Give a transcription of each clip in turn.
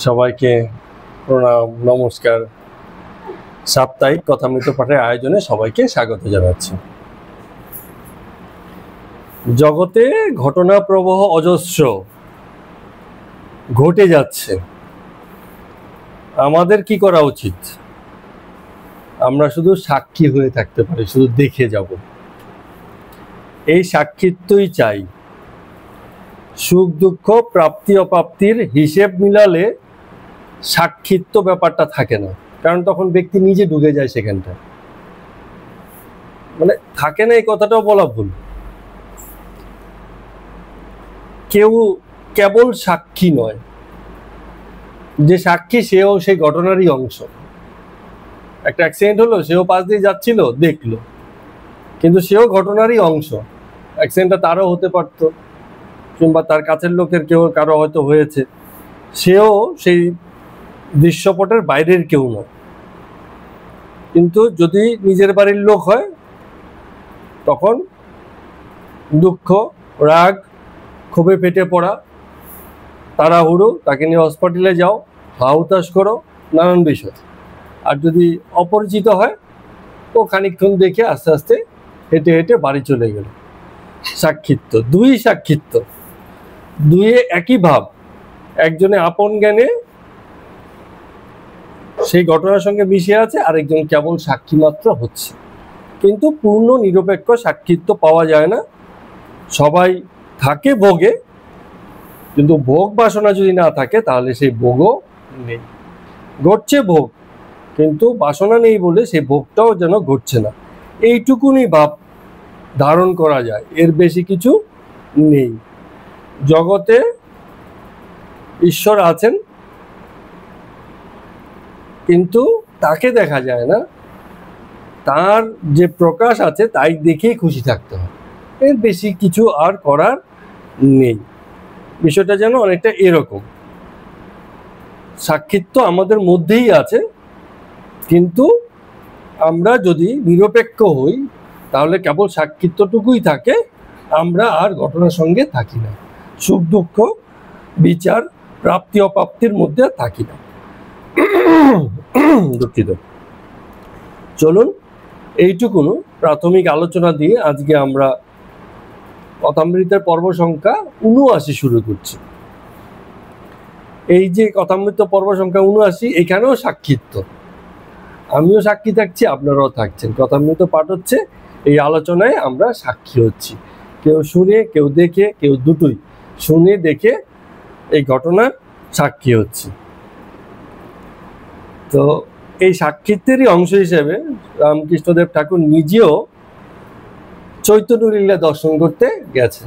সবাইকে প্রণাম, নমস্কার। সাপ্তাহিক কথামৃত পাঠের আয়োজনে সবাইকে স্বাগত জানাচ্ছি। জগতে ঘটনা প্রবাহ অজস্র ঘটে যাচ্ছে। আমাদের কি করা উচিত? আমরা শুধু সাক্ষী হয়ে থাকতে পারি, শুধু দেখে যাব। এই সাক্ষিত্বই চাই। সুখ দুঃখ প্রাপ্তি অপ্রাপ্তির হিসেব মিলালে সাক্ষিত্ব ব্যাপারটা থাকে না, কারণ তখন ব্যক্তি নিজে ঢুকে যায় সেখানটা। মানে থাকে না, এই কথাটাও বলা ভুল। কেউ কেবল সাক্ষী নয়, যে সাক্ষী সেও সেই ঘটনারই অংশ। একটা অ্যাক্সিডেন্ট হলো, সেও পাশ দিয়ে যাচ্ছিল, দেখলো, কিন্তু সেও ঘটনারই অংশ। অ্যাক্সিডেন্টটা তারও হতে পারতো, কিংবা তার কাছের লোকের কেউ কারো হয়তো হয়েছে, সেও সেই দৃশ্যপটের বাইরের কেউ নয়। কিন্তু যদি নিজের বাড়ির লোক হয়, তখন দুঃখ, রাগ, ক্ষোভে ফেটে পড়া, তাড়াহুড়ো, তাকে নিয়ে হসপিটালে যাও, হাহুতাশ করো, নানান বিষয়। আর যদি অপরিচিত হয়, তো খানিকক্ষণ দেখে আস্তে আস্তে হেঁটে হেঁটে বাড়ি চলে গেল। সাক্ষিত্ব, দুই সাক্ষিত্ব, দুইয়ে একই ভাব। একজনে আপন জ্ঞানে সেই ঘটনার সঙ্গে মিশে আছে, আরেকজন কেবল সাক্ষী মাত্র হচ্ছে। কিন্তু পূর্ণ নিরপেক্ষ সাক্ষিত্ব পাওয়া যায় না। সবাই থাকে ভোগে, কিন্তু ভোগ বাসনা যদি না থাকে, তাহলে সেই ভোগও নেই। ঘটছে ভোগ, কিন্তু বাসনা নেই বলে সেই ভোগটাও যেন ঘটছে না। এইটুকুনি ভাব ধারণ করা যায়, এর বেশি কিছু নেই। জগতে ঈশ্বর আছেন, কিন্তু তাকে দেখা যায় না। তার যে প্রকাশ আছে তাই দেখেই খুশি থাকতে হয়, এর বেশি কিছু আর করার নেই। বিষয়টা যেন অনেকটা এরকম। সাক্ষিত্ব আমাদের মধ্যেই আছে, কিন্তু আমরা যদি নিরপেক্ষ হই, তাহলে কেবল সাক্ষিত্বটুকুই থাকে, আমরা আর ঘটনার সঙ্গে থাকি না। সুখ দুঃখ বিচার প্রাপ্তি অপ্রাপ্তির মধ্যে থাকি না। দুঃখিত। চলুন এইটুকুনো প্রাথমিক আলোচনা দিয়ে আজকে আমরা কথামৃতের পর্ব সংখ্যা ৭৯ শুরু করছি। এই যে কথামৃত পর্ব সংখ্যা ৭৯, এখানেও সাক্ষিত্ব। আমিও সাক্ষী থাকছি, আপনারাও থাকছেন। কথামৃত পাঠ হচ্ছে, এই আলোচনায় আমরা সাক্ষী হচ্ছি। কেউ শুনে, কেউ দেখে, কেউ দুটোই। শুনে দেখে এই ঘটনার সাক্ষী হচ্ছি। তো এই সাক্ষিত্বেরই অংশ হিসেবে রামকৃষ্ণদেব ঠাকুর নিজেও চৈতন্য লীলা দর্শন করতে গেছে,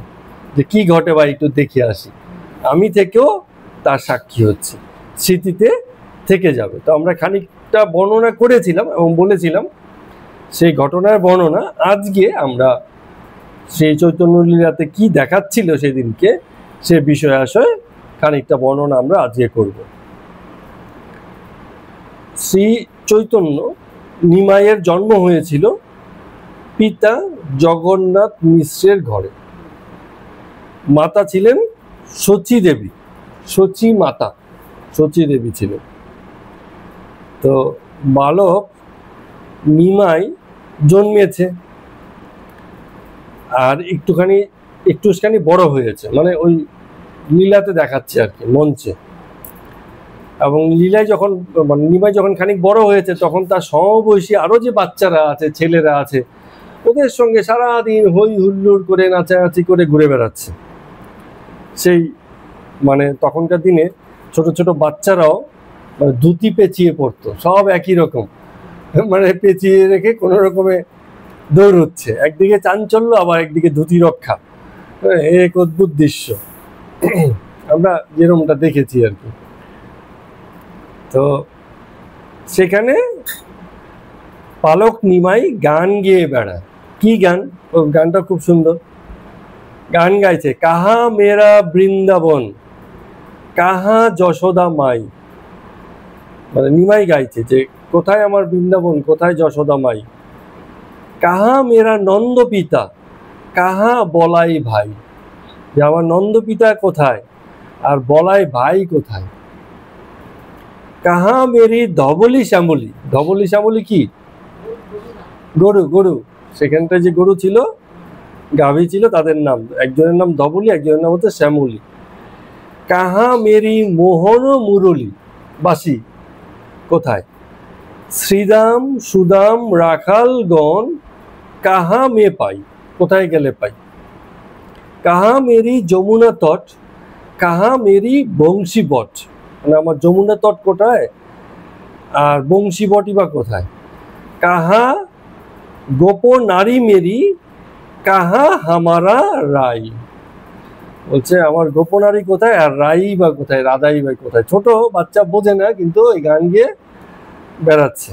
যে কি ঘটে বা একটু দেখে আসি। আমি থেকেও তার সাক্ষী হচ্ছে, স্মৃতিতে থেকে যাবে। তো আমরা খানিকটা বর্ণনা করেছিলাম এবং বলেছিলাম সেই ঘটনার বর্ণনা আজকে আমরা সেই চৈতন্য লীলাতে কি দেখাচ্ছিল সেদিনকে, সে বিষয় আশয় খানিকটা বর্ণনা আমরা আজকে করব। শ্রী চৈতন্য নিমাইয়ের জন্ম হয়েছিল পিতা জগন্নাথ মিশ্রের ঘরে। মাতা ছিলেন শচী দেবী, শচী মাতা, শচী দেবী ছিলেন। তো বালক নিমাই জন্মেছে, আর একটুখানি বড় হয়েছে, মানে ওই লীলাতে দেখাচ্ছে আর কি, মঞ্চে। এবং লীলায় যখন নিমাই যখন খানিক বড় হয়েছে, তখন তার সমবয়সী আরো যে বাচ্চারা আছে, ছেলেরা আছে, ওদের সঙ্গে সারাদিন হই হুল্লোড় করে নাচানাচি করে ঘুরে বেড়াচ্ছে। সেই মানে তখনকার দিনে ছোট ছোট বাচ্চারাও ধুতি পেঁচিয়ে পড়তো, সব একই রকম, মানে পেঁচিয়ে রেখে কোনো রকমে দৌড়চ্ছে। একদিকে চাঞ্চল্য, আবার একদিকে ধুতি রক্ষা। এক অদ্ভুত দৃশ্য আমরা যেরকমটা দেখেছি আর কি। তো সেখানে পালক নিমাই গান গেয়ে বেড়ায়। কি গান? ও গানটা খুব সুন্দর। গান গাইছে, কাহা মেরা বৃন্দাবন, কাহা যশোদা মাই। মানে নিমাই গাইছে যে কোথায় আমার বৃন্দাবন, কোথায় যশোদা মাই। কাহা মেরা নন্দ পিতা, কাহা বলাই ভাই। যে আমার নন্দ পিতা কোথায় আর বলাই ভাই কোথায়। কাহা মেরি ধবলি শ্যামলি। ধবলি শ্যামলি কি? গরু, গরু। সেখানটায় যে গরু ছিল, গাভী ছিল, তাদের নাম, একজনের নাম ধবলি, একজনের নাম হচ্ছে শ্যামলি। কাহা মেরি মোহন মুরলী, বাসি কোথায়? শ্রীদাম সুদাম রাখালগণ কাহা মে পাই, কোথায় গেলে পাই? কাহা মেরি যমুনা তট, কাহা মেরি বংশী বট, মানে আমার যমুনা তট কোথায় আর বংশী বটই বা কোথায়? কাহা গোপো নারী মেরি, কাহা হামারা রাই। বলছে আমার গোপনারী কোথায় আর রাই বা কোথায়, রাধাই বা কোথায়। ছোট বাচ্চা বোঝে না, কিন্তু এই গান গিয়ে বেড়াচ্ছে।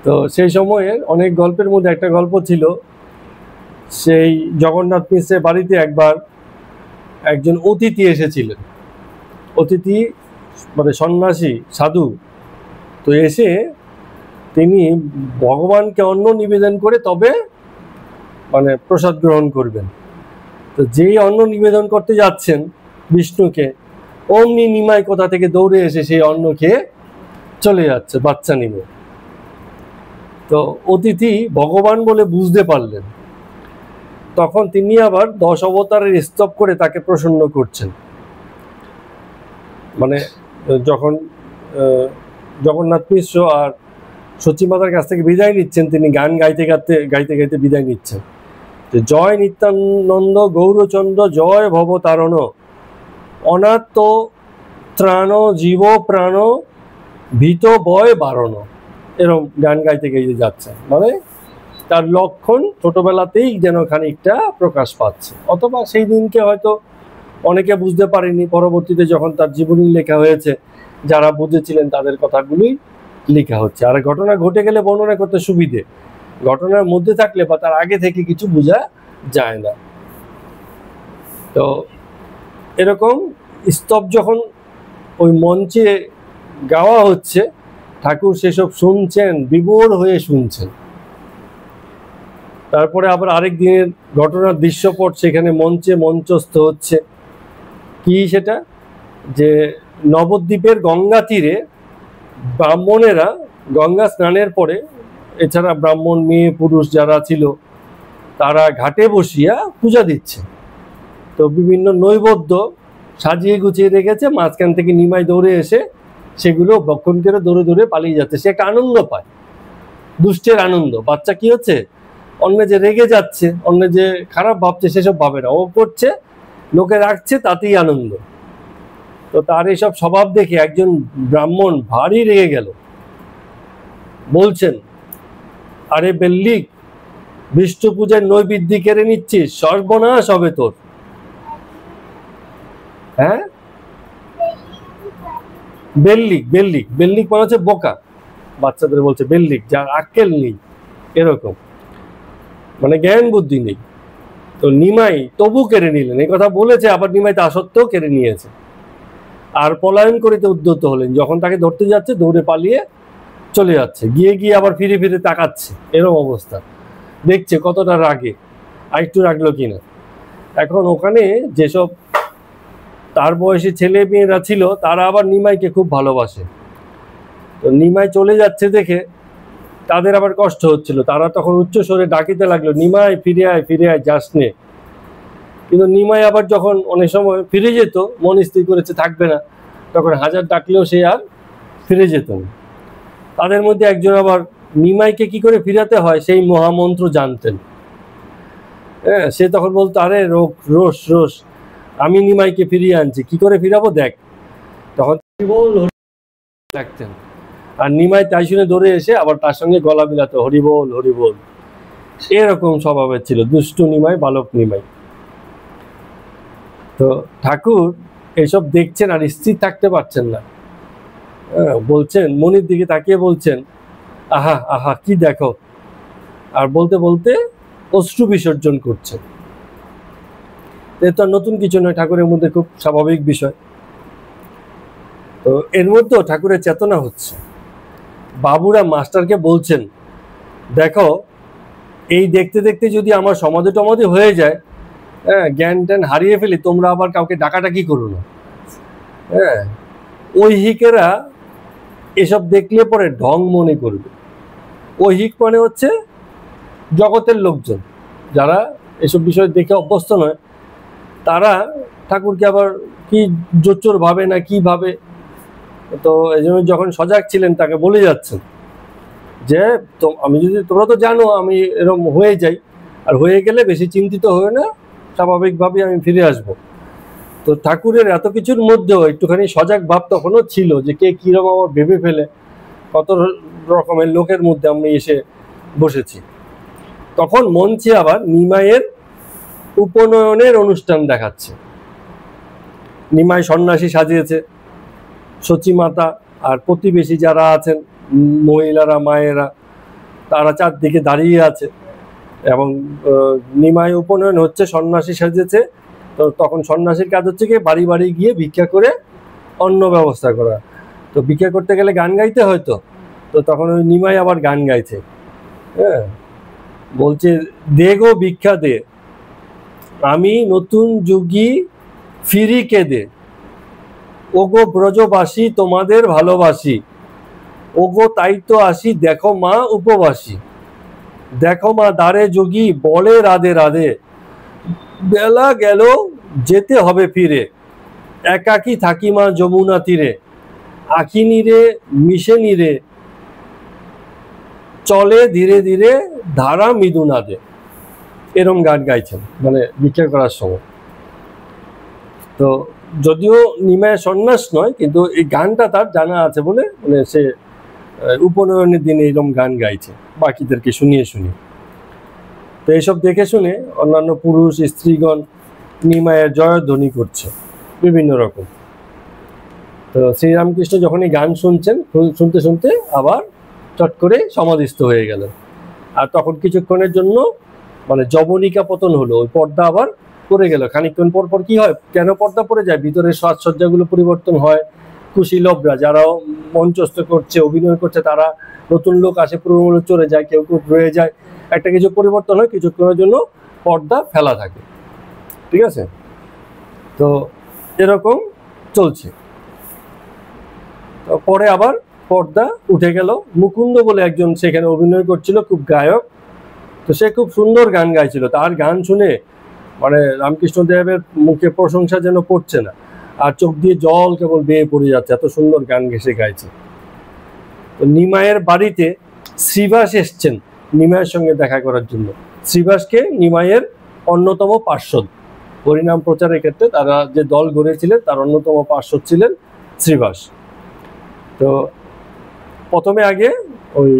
তো সেই সময়ে অনেক গল্পের মধ্যে একটা গল্প ছিল, সেই জগন্নাথ মিশ্রের বাড়িতে একবার একজন অতিথি এসেছিলেন। অতিথি মানে সন্ন্যাসী সাধু। তো এসে তিনি ভগবানকে অন্ন নিবেদন করে তবে মানে প্রসাদ গ্রহণ করবেন। তো যেই অন্ন নিবেদন করতে যাচ্ছেন বিষ্ণুকে, অমনি নিমাই কোথা থেকে দৌড়ে এসে সেই অন্ন খেয়ে চলে যাচ্ছে বাচ্চা নিয়ে। তো অতিথি ভগবান বলে বুঝতে পারলেন। তখন তিনি আবার 10 অবতারের স্তব করে তাকে প্রসন্ন করছেন। মানে যখন জগন্নাথ মিশ্র আর সচিমাতার কাছ থেকে বিদায় নিচ্ছেন, তিনি গান গাইতে গাইতে বিদায় নিচ্ছেন যে জয় নিত্যানন্দ গৌরচন্দ্র জয় ভবতারণ অনাত্ম ত্রাণ জীব প্রাণ ভীত বয় বারণ, এরকম গান গাইতে যাচ্ছে। মানে তার লক্ষণ ছোটবেলাতেই যেন খানিকটা প্রকাশ পাচ্ছে। অথবা সেই দিনকে হয়তো অনেকে বুঝতে পারেনি, পরবর্তীতে যখন তার জীবনী লেখা হয়েছে যারা বুঝেছিলেন তাদের কথাগুলোই লেখা হচ্ছে। আর ঘটনা ঘটে গেলে বর্ণনা করতে সুবিধে, ঘটনার মধ্যে থাকলে বা তার আগে থেকে কিছু বোঝা যায় না। তো এরকম স্তব যখন ওই মঞ্চে গাওয়া হচ্ছে, ঠাকুর সেসব শুনছেন, বিভোর হয়ে শুনছেন। তারপরে আবার আরেক দিনের ঘটনার দৃশ্যপট সেখানে মঞ্চে মঞ্চস্থ হচ্ছে। কি সেটা? যে নবদ্বীপের গঙ্গা তীরে ব্রাহ্মণেরা গঙ্গা স্নানের পরে, এছাড়া ব্রাহ্মণ মেয়ে পুরুষ যারা ছিল তারা ঘাটে বসিয়া পূজা দিচ্ছে। তো বিভিন্ন নৈবেদ্য সাজিয়ে গুছিয়ে রেখেছে, মাঝখান থেকে নিমাই দৌড়ে এসে সেগুলো ভক্ষণ করে দৌড়ে দৌড়ে পালিয়ে যাচ্ছে। সে একটা আনন্দ পায়, দুষ্টের আনন্দ। বাচ্চা কি হচ্ছে, অন্য যে রেগে যাচ্ছে, অন্য যে খারাপ ভাবছে সেসব ভাবে না, ও করছে, লোকে রাখছে, তাতেই আনন্দ। তো তার এইসব স্বভাব দেখে একজন ব্রাহ্মণ ভারী রেগে গেল। বলছেন, আরে বেল্লিক, বিষ্ণু পূজার নৈবেদ্য কেড়ে নিচ্ছিস, সর্বনাশ হবে তোর। হ্যাঁ, বেল্লিক, বেল্লিক, বেল্লিক মানে হচ্ছে বোকা। বাচ্চাদের বলছে বেল্লিক, যার আক্কেল নেই, এরকম মানে জ্ঞান বুদ্ধি নেই। তো নিমাই তবু কেড়ে নিলেন, এই কথা বলেছে, আবার নিমাই তা সত্ত্বেও কেড়ে নিয়েছে। আর পলায়ন করিতে উদ্যত হলেন। যখন তাকে ধরতে যাচ্ছে দৌড়ে পালিয়ে চলে যাচ্ছে, গিয়ে গিয়ে আবার ফিরে ফিরে তাকাচ্ছে, এরকম অবস্থা। দেখছে কতটা রাগে, আরেকটু রাগলো কিনা। এখন ওখানে যেসব তার বয়সী ছেলে মেয়েরা ছিল তারা আবার নিমাইকে খুব ভালোবাসে। তো নিমাই চলে যাচ্ছে দেখে তাদের আবার কষ্ট হচ্ছিল। তারা তখন উচ্চ স্বরে ডাকিতে লাগলো, নিমাই ফিরে আয়, ফিরে আয়, যাস নে। কিন্তু নিমাই আবার যখন অনেক সময় ফিরে যেত, মন স্থির করেছে থাকবে না, তখন হাজার ডাকলেও সে আর ফিরে যেত না। তাদের মধ্যে একজন আবার নিমাইকে কি করে ফিরাতে হয় সেই মহামন্ত্র জানতেন। হ্যাঁ, সে তখন বলতো, আরে রোশ রোশ, আমি নিমাইকে ফিরিয়ে আনছি, কি করে ফিরাবো দেখ। তখন ডাকতেন, আর নিমাই তাই শুনে দৌড়ে এসে আবার তার সঙ্গে গলা মিলাতো, হরিবোল হরিবোল। এরকম স্বভাবের ছিল দুষ্টু নিমাই, বালক নিমাই। তো ঠাকুর এইসব দেখছেন আর স্থির থাকতে পারছেন না। বলছেন, মনির দিকে তাকিয়ে বলছেন, আহা আহা কি দেখো, আর বলতে বলতে অশ্রু বিসর্জন করছেন। এটা নতুন কিছু নয়, ঠাকুরের মধ্যে খুব স্বাভাবিক বিষয়। তো এর মধ্যেও ঠাকুরের চেতনা হচ্ছে। বাবুরা মাস্টারকে বলছেন, দেখো এই দেখতে দেখতে যদি আমার সমাধি টমাধি হয়ে যায়, হ্যাঁ, জ্ঞান ট্যান হারিয়ে ফেলি, তোমরা আবার কাউকে ডাকাডাকি করো না। হ্যাঁ, ঐহিকেরা এসব দেখলে পরে ঢং মনে করবে। ঐহিক মানে হচ্ছে জগতের লোকজন, যারা এসব বিষয় দেখে অভ্যস্ত নয়, তারা ঠাকুরকে আবার কি জোচ্চোর ভাবে না কি ভাবে। তো এই জন্য যখন সজাগ ছিলেন তাকে বলে যাচ্ছেন যে আমি যদি, তোমরা তো জানো আমি এরকম হয়ে যাই, আর হয়ে গেলে বেশি চিন্তিত হয়ে না, স্বাভাবিকভাবে আমি ফিরে আসব। তো ঠাকুরের এত কিছুর মধ্যেও একটুখানি সজাগ ভাব তখনও ছিল যে কে কিরকম আমার ভেবে ফেলে, কত রকমের লোকের মধ্যে আমি এসে বসেছি। তখন মঞ্চে আবার নিমাইয়ের উপনয়নের অনুষ্ঠান দেখাচ্ছে। নিমাই সন্ন্যাসী সাজিয়েছে, সচিমাতা আর প্রতিবেশী যারা আছেন মহিলারা, মায়েরা, তারা চারদিকে দাঁড়িয়ে আছে এবং নিমাই উপনয়ন হচ্ছে, সন্ন্যাসী সাজিয়েছে। তো তখন সন্ন্যাসীর কাজ হচ্ছে কি বাড়ি বাড়ি গিয়ে ভিক্ষা করে অন্ন ব্যবস্থা করা। তো ভিক্ষা করতে গেলে গান গাইতে হয়তো, তো তখন ওই নিমাই আবার গান গাইছে। হ্যাঁ, বলছে দে গো ভিক্ষা দে, আমি নতুন যুগী ফিরি কেঁদে, ওগো ব্রজবাসী তোমাদের ভালোবাসি, ওগো তাই তো আসি দেখো মা উপবাসী, দেখো মা দ্বারে যোগী বলে রাধে রাধে, বেলা গেল যেতে হবে ফিরে, একাকী থাকি মা যমুনা তীরে, আখি নীরে মিশে নীরে, চলে ধীরে ধীরে ধারা মৃদুনাদে। এরম গান গাইছেন মানে ভিক্ষা করার সময়। তো যদিও নিমায় সন্ন্যাস নয়, কিন্তু এই গানটা তার জানা আছে বলে মানে সে উপনয়নের দিনে এরকম গান গাইছে বাকিদেরকে শুনিয়ে শুনিয়ে। তো এইসব দেখে শুনে অন্যান্য পুরুষ স্ত্রীগণ নিমায়ের জয়ধ্বনি করছে বিভিন্ন রকম। তো শ্রীরামকৃষ্ণ যখন এই গান শুনছেন, শুনতে শুনতে আবার চট করে সমাধিস্থ হয়ে গেলেন। আর তখন কিছুক্ষণের জন্য মানে জবনিকা পতন হলো, ওই পর্দা আবার পড়ে গেল। খানিকক্ষণ পর পর কি হয়, কেন পর্দা পড়ে যায়, ভিতরের সাজসজ্জাগুলো পরিবর্তন হয়। কুশীলভরা যারা মঞ্চস্থ করছে, অভিনয় করছে, তারা নতুন লোক আসে, পুরনো লোক চলে যায়, কেউ কেউ রয়ে যায়, একটা কিছু পরিবর্তন হয়, কিছুক্ষণের জন্য পর্দা ফেলা থাকে। ঠিক আছে, তো এরকম চলছে। তো পরে আবার পর্দা উঠে গেল। মুকুন্দ বলে একজন সেখানে অভিনয় করছিল, খুব গায়ক। তো সে খুব সুন্দর গান গাইছিল। তার গান শুনে মানে রামকৃষ্ণদেবের মুখে প্রশংসা যেন পড়ছে না, আর চোখ দিয়ে জল কেবল বেয়ে পড়ে যাচ্ছে, এত সুন্দর গান ঘেসে গাইছে। তো নিমাইয়ের বাড়িতে শ্রীবাস এসছেন নিমাইয়ের সঙ্গে দেখা করার জন্য। শ্রীবাসকে নিমাইয়ের অন্যতম পার্ষদ, হরিনাম প্রচারের ক্ষেত্রে তারা যে দল গড়েছিলেন তার অন্যতম পার্ষদ ছিলেন শ্রীবাস। তো প্রথমে আগে ওই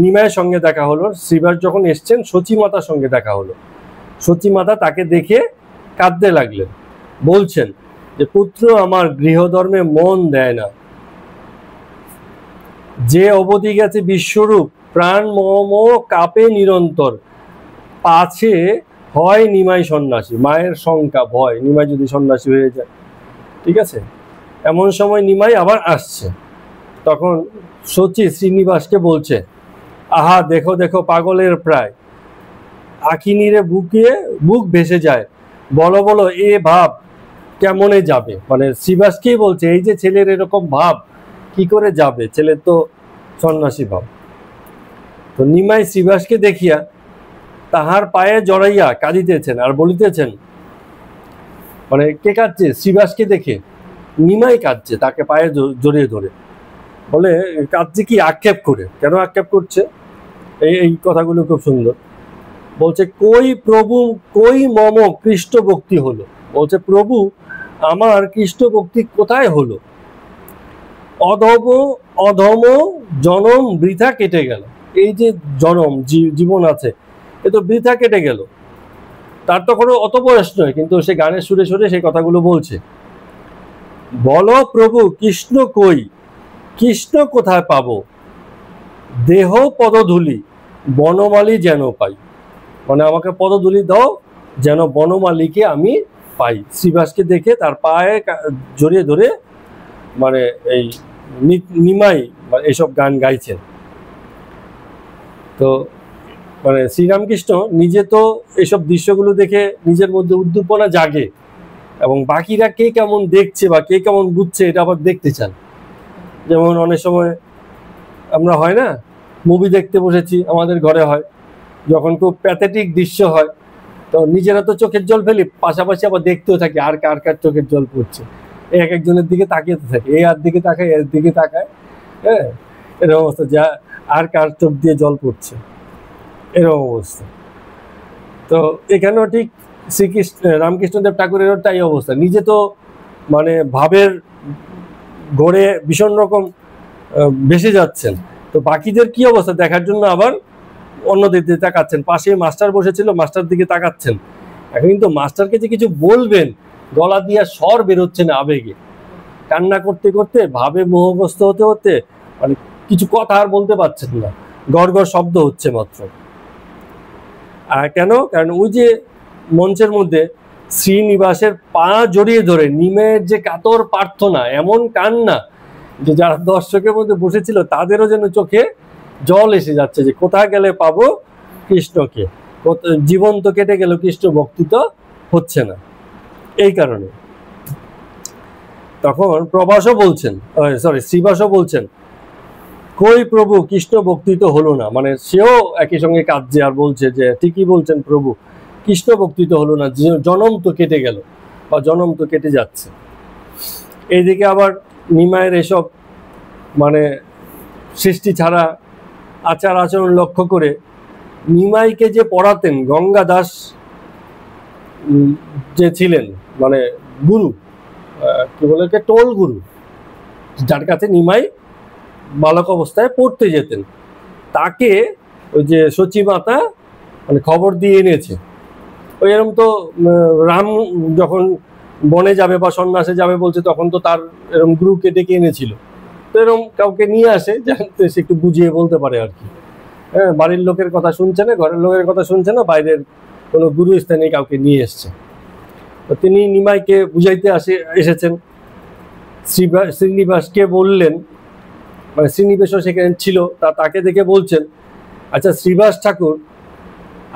নিমাইয়ের সঙ্গে দেখা হলো। শ্রীবাস যখন এসছেন সচিমাতার সঙ্গে দেখা হলো। সচিমাতা তাকে দেখে কাঁদতে লাগলেন, বলছেন যে পুত্র আমার গৃহধর্মে মন দেয় না, যে অবধি গেছে বিশ্বরূপ প্রাণ মম কাপে নিরন্তর, পাছে হয় নিমাই সন্ন্যাসী। মায়ের শঙ্কা, ভয়, নিমাই যদি সন্ন্যাসী হয়ে যায়। ঠিক আছে, এমন সময় নিমাই আবার আসছে। তখন সচি শ্রীনিবাসকে বলছে, আহা দেখো দেখো পাগলের প্রায়, আখি নীরে বুক ভেসে যায়, বলো বলো এ ভাব কেমনে যাবে। মানে শ্রীবাসকেই বলছে এই যে ছেলের এরকম ভাব কি করে যাবে, ছেলের তো সন্ন্যাসী ভাব। তো নিমাই শ্রীবাসকে দেখিয়া তাহার পায়ে জড়াইয়া কাঁদিতেছেন আর বলিতেছেন, মানে কে কাঁদছে, শ্রীবাসকে দেখে নিমাই কাঁদছে, তাকে পায়ে জড়িয়ে ধরে বলে কাঁদছে কি আক্ষেপ করে। কেন আক্ষেপ করছে, এই কথাগুলো খুব সুন্দর। বলছে কই প্রভু কই মম কৃষ্ণ ভক্তি হলো। বলছে প্রভু আমার কৃষ্ণ ভক্তি কোথায় হলো, অধম জনম বৃথা কেটে গেল। এই যে জনম জীবন আছে এ তো বৃথা কেটে গেল। তার তো কোনো অত বয়স নয়, কিন্তু সে গানের সুরে সুরে সেই কথাগুলো বলছে। বলো প্রভু কৃষ্ণ কই, কৃষ্ণ কোথায় পাবো, দেহ পদধূলি বনমালী যেন পাই। মানে আমাকে পদধূলি দাও যেন বনমালীকে আমি পাই। শ্রীবাসকে দেখে তার পায়ে জড়িয়ে ধরে মানে এই নিমাই এইসব গান গাইছেন। তো শ্রীরামকৃষ্ণ নিজে তো এইসব দৃশ্যগুলো দেখে নিজের মধ্যে উদ্দীপনা জাগে এবং বাকিরা কে কেমন দেখছে বা কে কেমন বুঝছে এটা আবার দেখতে চান। যেমন অনেক সময় আমরা হয় না, মুভি দেখতে বসেছি, আমাদের ঘরে হয়, যখন খুব প্যাথেটিক দৃশ্য হয় তো নিজেরা তো চোখের জল ফেলি, পাশাপাশি আবার দেখতেও থাকি আর কার কার চোখের জল পড়ছে, এক একজনের দিকে তাকিয়ে তো থাকে, এই আর দিকে তাকায় এর দিকে তাকায়, হ্যাঁ, এরকম অবস্থা, যা আর কার চোখ দিয়ে জল পড়ছে, এরকম অবস্থা। তো এখানেও ঠিক শ্রীকৃষ্ণ রামকৃষ্ণদেব ঠাকুরেরও তাই অবস্থা, নিজে তো মানে ভাবের ঘোরে ভীষণ রকম ভেসে যাচ্ছেন, তো বাকিদের কি অবস্থা দেখার জন্য আবার অন্য দিকে তাকাচ্ছেন, পাশে মাস্টার বসেছিল মাস্টার দিকে তাকাচ্ছেন। এখন কিন্তু মাস্টারকে যে কিছু বলবেন গলা দিয়ে স্বর বেরোচ্ছে না, আবেগে কান্না করতে করতে ভাবে মোহগ্রস্ত হতে হতে মানে কিছু কথা আর বলতে পারছেন না, গড় গড় শব্দ হচ্ছে মাত্র। আর কেন? কারণ ওই যে মঞ্চের মধ্যে শ্রীনিবাসের পা জড়িয়ে ধরে নিমের যে কাতর প্রার্থনা, এমন কান্না যে যারা দর্শকের মধ্যে বসেছিল তাদেরও যেন চোখে জল এসে যাচ্ছে, যে কোথায় গেলে পাবো কৃষ্ণকে, জীবন তো কেটে গেল কৃষ্ণ ভক্তি তো হচ্ছে না। এই কারণে তখন প্রভাসও বলছেন, শ্রীবাসও বলছেন, কই প্রভু কৃষ্ণ ভক্তি তো হলো না, মানে সেও একই সঙ্গে কাঁদছে আর বলছে যে ঠিকই বলছেন প্রভু, কৃষ্ণ ভক্তি তো হলো না, জনম তো কেটে গেল বা জনম তো কেটে যাচ্ছে। এইদিকে আবার নিমায়ের এসব মানে সৃষ্টি ছাড়া আচার আচরণ লক্ষ্য করে নিমাইকে যে পড়াতেন গঙ্গা দাস যে ছিলেন, মানে গুরু, কি বলে টোল গুরু, যার কাছে নিমাই বালক অবস্থায় পড়তে যেতেন, তাকে ওই যে সচিমাতা মানে খবর দিয়ে এনেছে। ওই এরকম তো রাম যখন বনে যাবে বা সন্ন্যাসে যাবে বলছে, তখন তো তার এরকম গুরুকে ডেকে এনেছিল, তো এরকম কাউকে নিয়ে আসে যাতে সে একটু বুঝিয়ে বলতে পারে আর কি। হ্যাঁ, বাড়ির লোকের কথা শুনছে না, ঘরের লোকের কথা শুনছে না, বাইরের কোনো গুরু স্থানে কাউকে নিয়ে এসছে। তো তিনি নিমাইকে বুঝাইতে এসেছেন। শ্রীনিবাসকে বললেন, মানে শ্রীনিবাসও সেখানে ছিল, তাকে দেখে বলছেন, আচ্ছা শ্রীবাস ঠাকুর,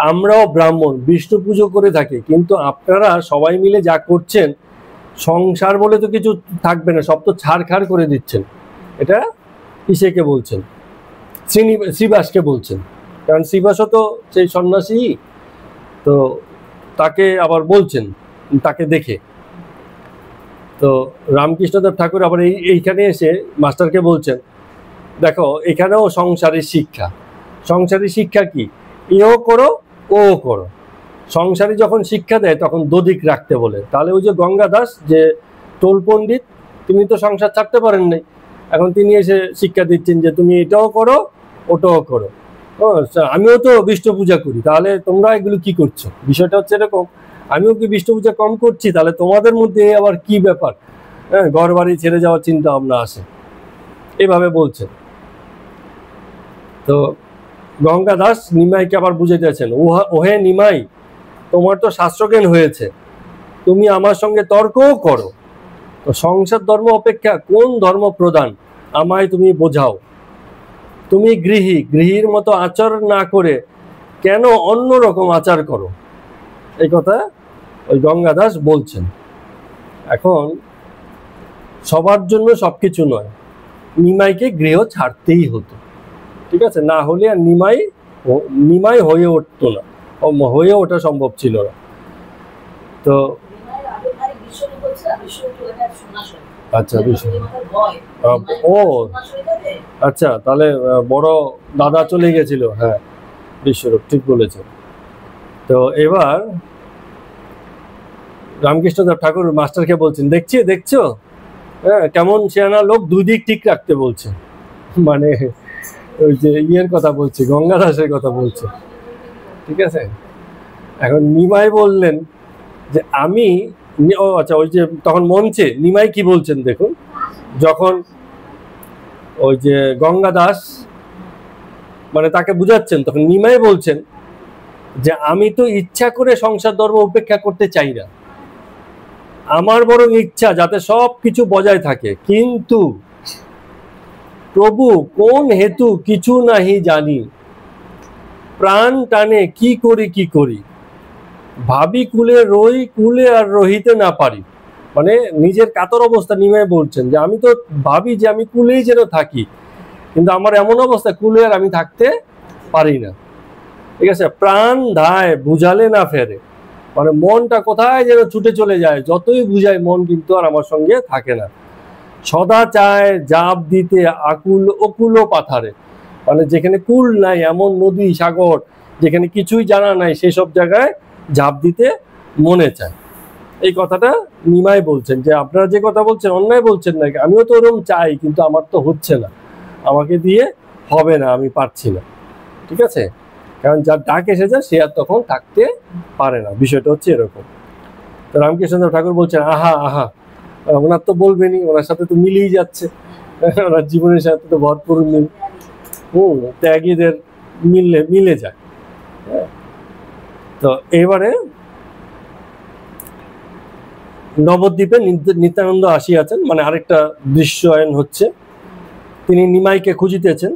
আমরাও ব্রাহ্মণ, বিষ্ণু পুজো করে থাকি, কিন্তু আপনারা সবাই মিলে যা করছেন সংসার বলে তো কিছু থাকবে না, সব তো ছাড়খাড় করে দিচ্ছেন। এটা কিসেকে বলছেন? শ্রীবাসকে বলছেন, কারণ শ্রীবাসও তো সেই সন্ন্যাসী, তো তাকে আবার বলছেন তাকে দেখে। তো রামকৃষ্ণদেব ঠাকুর আবার এইখানে এসে মাস্টারকে বলছেন, দেখো এখানেও সংসারের শিক্ষা। সংসারের শিক্ষা কি? এও করো ও করো। সংসারী যখন শিক্ষা দেয় তখন দোদিক রাখতে বলে। তাহলে ওই যে গঙ্গা দাস যে টোল পণ্ডিত, তিনি তো সংসার ছাড়তে পারেন নাই, এখন তিনি এসে শিক্ষা দিচ্ছেন যে তুমি এটাও করো ওটাও করো। আমিও তো বিষ্ণু পূজা করি, তাহলে তোমরা এগুলো কি করছো? বিষয়টা হচ্ছে এরকম, আমিও কি বিষ্ণু পূজা কম করছি, তাহলে তোমাদের মধ্যে আবার কি ব্যাপার? হ্যাঁ, ঘর বাড়ি ছেড়ে যাওয়ার চিন্তা ভাবনা আসে, এভাবে বলছেন। তো গঙ্গা দাস নিমাইকে আবার বুঝাইতেছেন, ওহে নিমাই, তোমার তো শাস্ত্রজ্ঞান হয়েছে, তুমি আমার সঙ্গে তর্কও করো, তো সংসার ধর্ম অপেক্ষা কোন ধর্ম প্রধান আমায় তুমি বোঝাও। তুমি গৃহীর মতো আচরণ না করে কেন অন্য রকম আচার করো? এই কথা ওই গঙ্গা দাস বলছেন। এখন সবার জন্য সবকিছু নয়, নিমাইকে গৃহ ছাড়তেই হতো, ঠিক আছে, না হলে আর নিমাই হয়ে উঠতো না, হয়ে ওঠা সম্ভব ছিল না। তো আচ্ছা, ও আচ্ছা, তাহলে বড় দাদা চলে গেছিল, হ্যাঁ বিশ্বরূপ, ঠিক বলেছেন। তো এবার রামকৃষ্ণদেব ঠাকুর মাস্টারকে বলছেন, দেখছো হ্যাঁ কেমন শেয়ানা লোক, দুই দিক ঠিক রাখতে বলছে, মানে ওই যে ইয়ের কথা বলছে, গঙ্গা দাসের কথা বলছে, ঠিক আছে। এখন নিমাই বললেন যে আমি, ও আচ্ছা, ওই যে তখন মঞ্চে নিমাই কি বলছেন দেখুন, যখন ওই যে গঙ্গা দাস মানে তাকে বুঝাচ্ছেন, তখন নিমাই বলছেন যে আমি তো ইচ্ছা করে সংসার ধর্ম উপেক্ষা করতে চাই না, আমার বরং ইচ্ছা যাতে সব কিছু বজায় থাকে, কিন্তু প্রভু কোন হেতু কিছু নাহি জানি, প্রাণ টানে কি করি ভাবি কুলে রই, কুলে আর রহিতে না পারি। মানে নিজের কাতর অবস্থা নিমাই বলছেন যে আমি তো ভাবি যে আমি কুলেই যেন থাকি, কিন্তু আমার এমন অবস্থা কুলে আর আমি থাকতে পারি না। ঠিক আছে, প্রাণ ধায় বুঝালে না ফেরে, মানে মনটা কোথায় যেন ছুটে চলে যায়, যতই বুঝায় মন কিন্তু আর আমার সঙ্গে থাকে না। সদা চায় জাপ দিতে আকুল অকুল পাথারে, মানে যেখানে কুল নাই, এমন নদী সাগর যেখানে কিছুই জানা নাই, সেসব জায়গায় ঝাঁপ দিতে মনে চায়। এই কথাটা নিমাই বলছেন যে আপনারা যে কথা বলছেন অন্যায় বলছেন নাকি, আমিও তো ওরকম চাই, কিন্তু আমার তো হচ্ছে না, আমাকে দিয়ে হবে না, আমি পারছি না। ঠিক আছে, কারণ যার ডাক এসে যায় সে আর তখন থাকতে পারে না, বিষয়টা হচ্ছে এরকম। তো রামকৃষ্ণদেব ঠাকুর বলছেন আহা আহা, ওনার তো বলবেনই, ওনার সাথে তো মিলেই যাচ্ছে, ওনার জীবনের সাথে তো ভরপুর মিল, ত্যাগীদের মিলে যায়। তো এবারে নবদ্বীপে নিত্যানন্দ আসিয়াছেন, মানে আরেকটা দৃশ্যায়ন হচ্ছে, তিনি নিমাইকে খুঁজিতেছেন।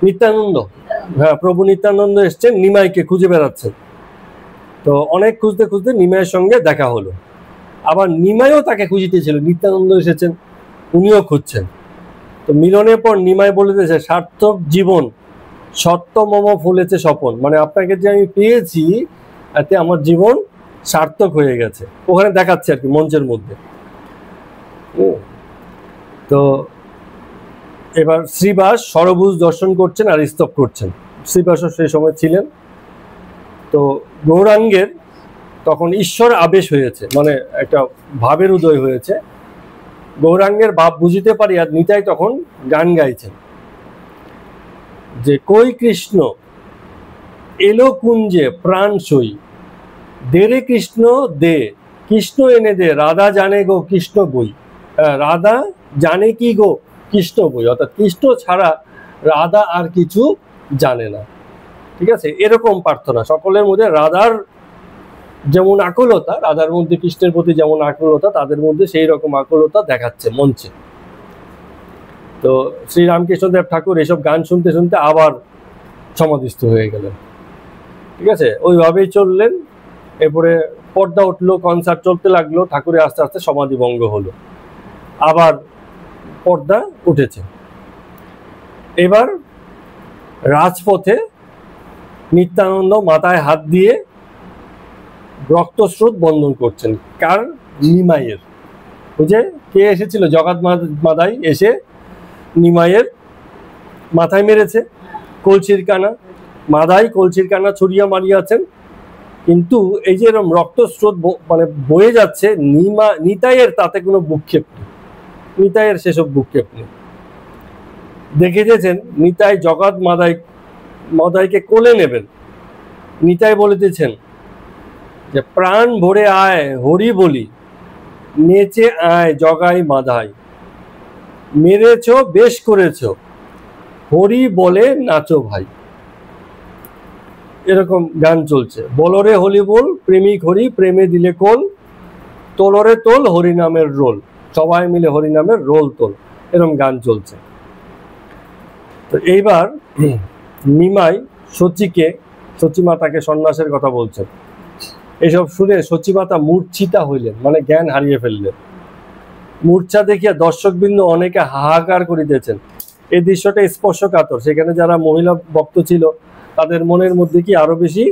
নিত্যানন্দ, হ্যাঁ, প্রভু নিত্যানন্দ এসছেন, নিমাইকে খুঁজে বেড়াচ্ছেন। তো অনেক খুঁজতে খুঁজতে নিমাইয়ের সঙ্গে দেখা হলো। আবার নিমাইও তাকে খুঁজিতেছিল, নিত্যানন্দ এসেছেন, উনিও খুঁজছেন। তো মিলনের পর নিমাই বলিতেছে সার্থক জীবন সত্য মম ফুলেছে স্বপন, মানে আপনাকে যে আমি পেয়েছি এতে আমার জীবন সার্থক হয়ে গেছে। ওখানে দেখাচ্ছে আর কি মঞ্চের মধ্যে। তো এবার শ্রীবাস সরভুজ দর্শন করছেন আর স্তব করছেন। শ্রীবাসও সেই সময় ছিলেন। তো গৌরাঙ্গের তখন ঈশ্বর আবেশ হয়েছে, মানে একটা ভাবের উদয় হয়েছে। গৌরাঙ্গের ভাব বুঝিতে পারি আর নিতাই তখন গান গাইছেন যে কই কৃষ্ণ এলো কুঞ্জে প্রাণ সই, দে রে কৃষ্ণ দে, কৃষ্ণ এনে দে, রাধা জানে গো কৃষ্ণ বই, রাধা জানে কি গো কৃষ্ণ বই, অর্থাৎ কৃষ্ণ ছাড়া রাধা আর কিছু জানে না। ঠিক আছে, এরকম প্রার্থনা সকলের মধ্যে। রাধার যেমন আকুলতা, রাধার মধ্যে কৃষ্ণের প্রতি যেমন আকুলতা, তাদের মধ্যে সেই রকম আকুলতা দেখাচ্ছে মঞ্চে। তো শ্রী রামকৃষ্ণদেব ঠাকুর এসব গান শুনতে শুনতে আবার সমাধিস্থ হয়ে গেলেন। ঠিক আছে, ওইভাবেই চললেন। এরপরে পর্দা উঠলো, কনসার্ট চলতে লাগলো, ঠাকুরের আস্তে আস্তে সমাধিভঙ্গ হলো, আবার পর্দা উঠেছে। এবার রাজপথে নিত্যানন্দ মাথায় হাত দিয়ে রক্তস্রোত বন্ধন করছেন। কার? নিমাইয়ের। বুঝে কে এসেছিল? জগৎ মাদাই এসে নিমাইয়ের মাথায় মেরেছে কলসির কানা। মাদাই কলসির কানা ছড়িয়া মারিয়াছেন, কিন্তু এই যে এরকম রক্তস্রোত মানে বয়ে যাচ্ছে, নিতাইয়ের তাতে কোনো ভূক্ষেপ নেই, নিতাইয়ের সেসব ভূক্ষেপ নেই। দেখেছেন নিতাই জগৎ মাদাইকে কোলে নেবেন, নিতাই বলিতেছেন যে প্রাণ ভরে আয় হরি বলি, নেচে আয় জগাই মাদাই, মেরেছ বেশ করেছ হরি বলে নাচো ভাই। এরকম গান চলছে। বলরে হলি বল প্রেমিক হরি, প্রেমে দিলে কোল, তোলরে তোল হরিনামের রোল, সবাই মিলে হরিনামের রোল তোল, এরকম গান চলছে। তো এইবার নিমাই সচিমাতাকে সন্ন্যাসের কথা বলছেন। এসব শুনে সচিমাতা মূর্ছিতা হইলেন, মানে জ্ঞান হারিয়ে ফেললেন। মূর্ছা দেখিয়া দর্শকবৃন্দ অনেকে হাহাকার করিতেছেন। এই দৃশ্যটা স্পর্শকাতর। সেখানে যারা মহিলা ভক্ত ছিল তাদের মনের মধ্যে কি আরো বেশি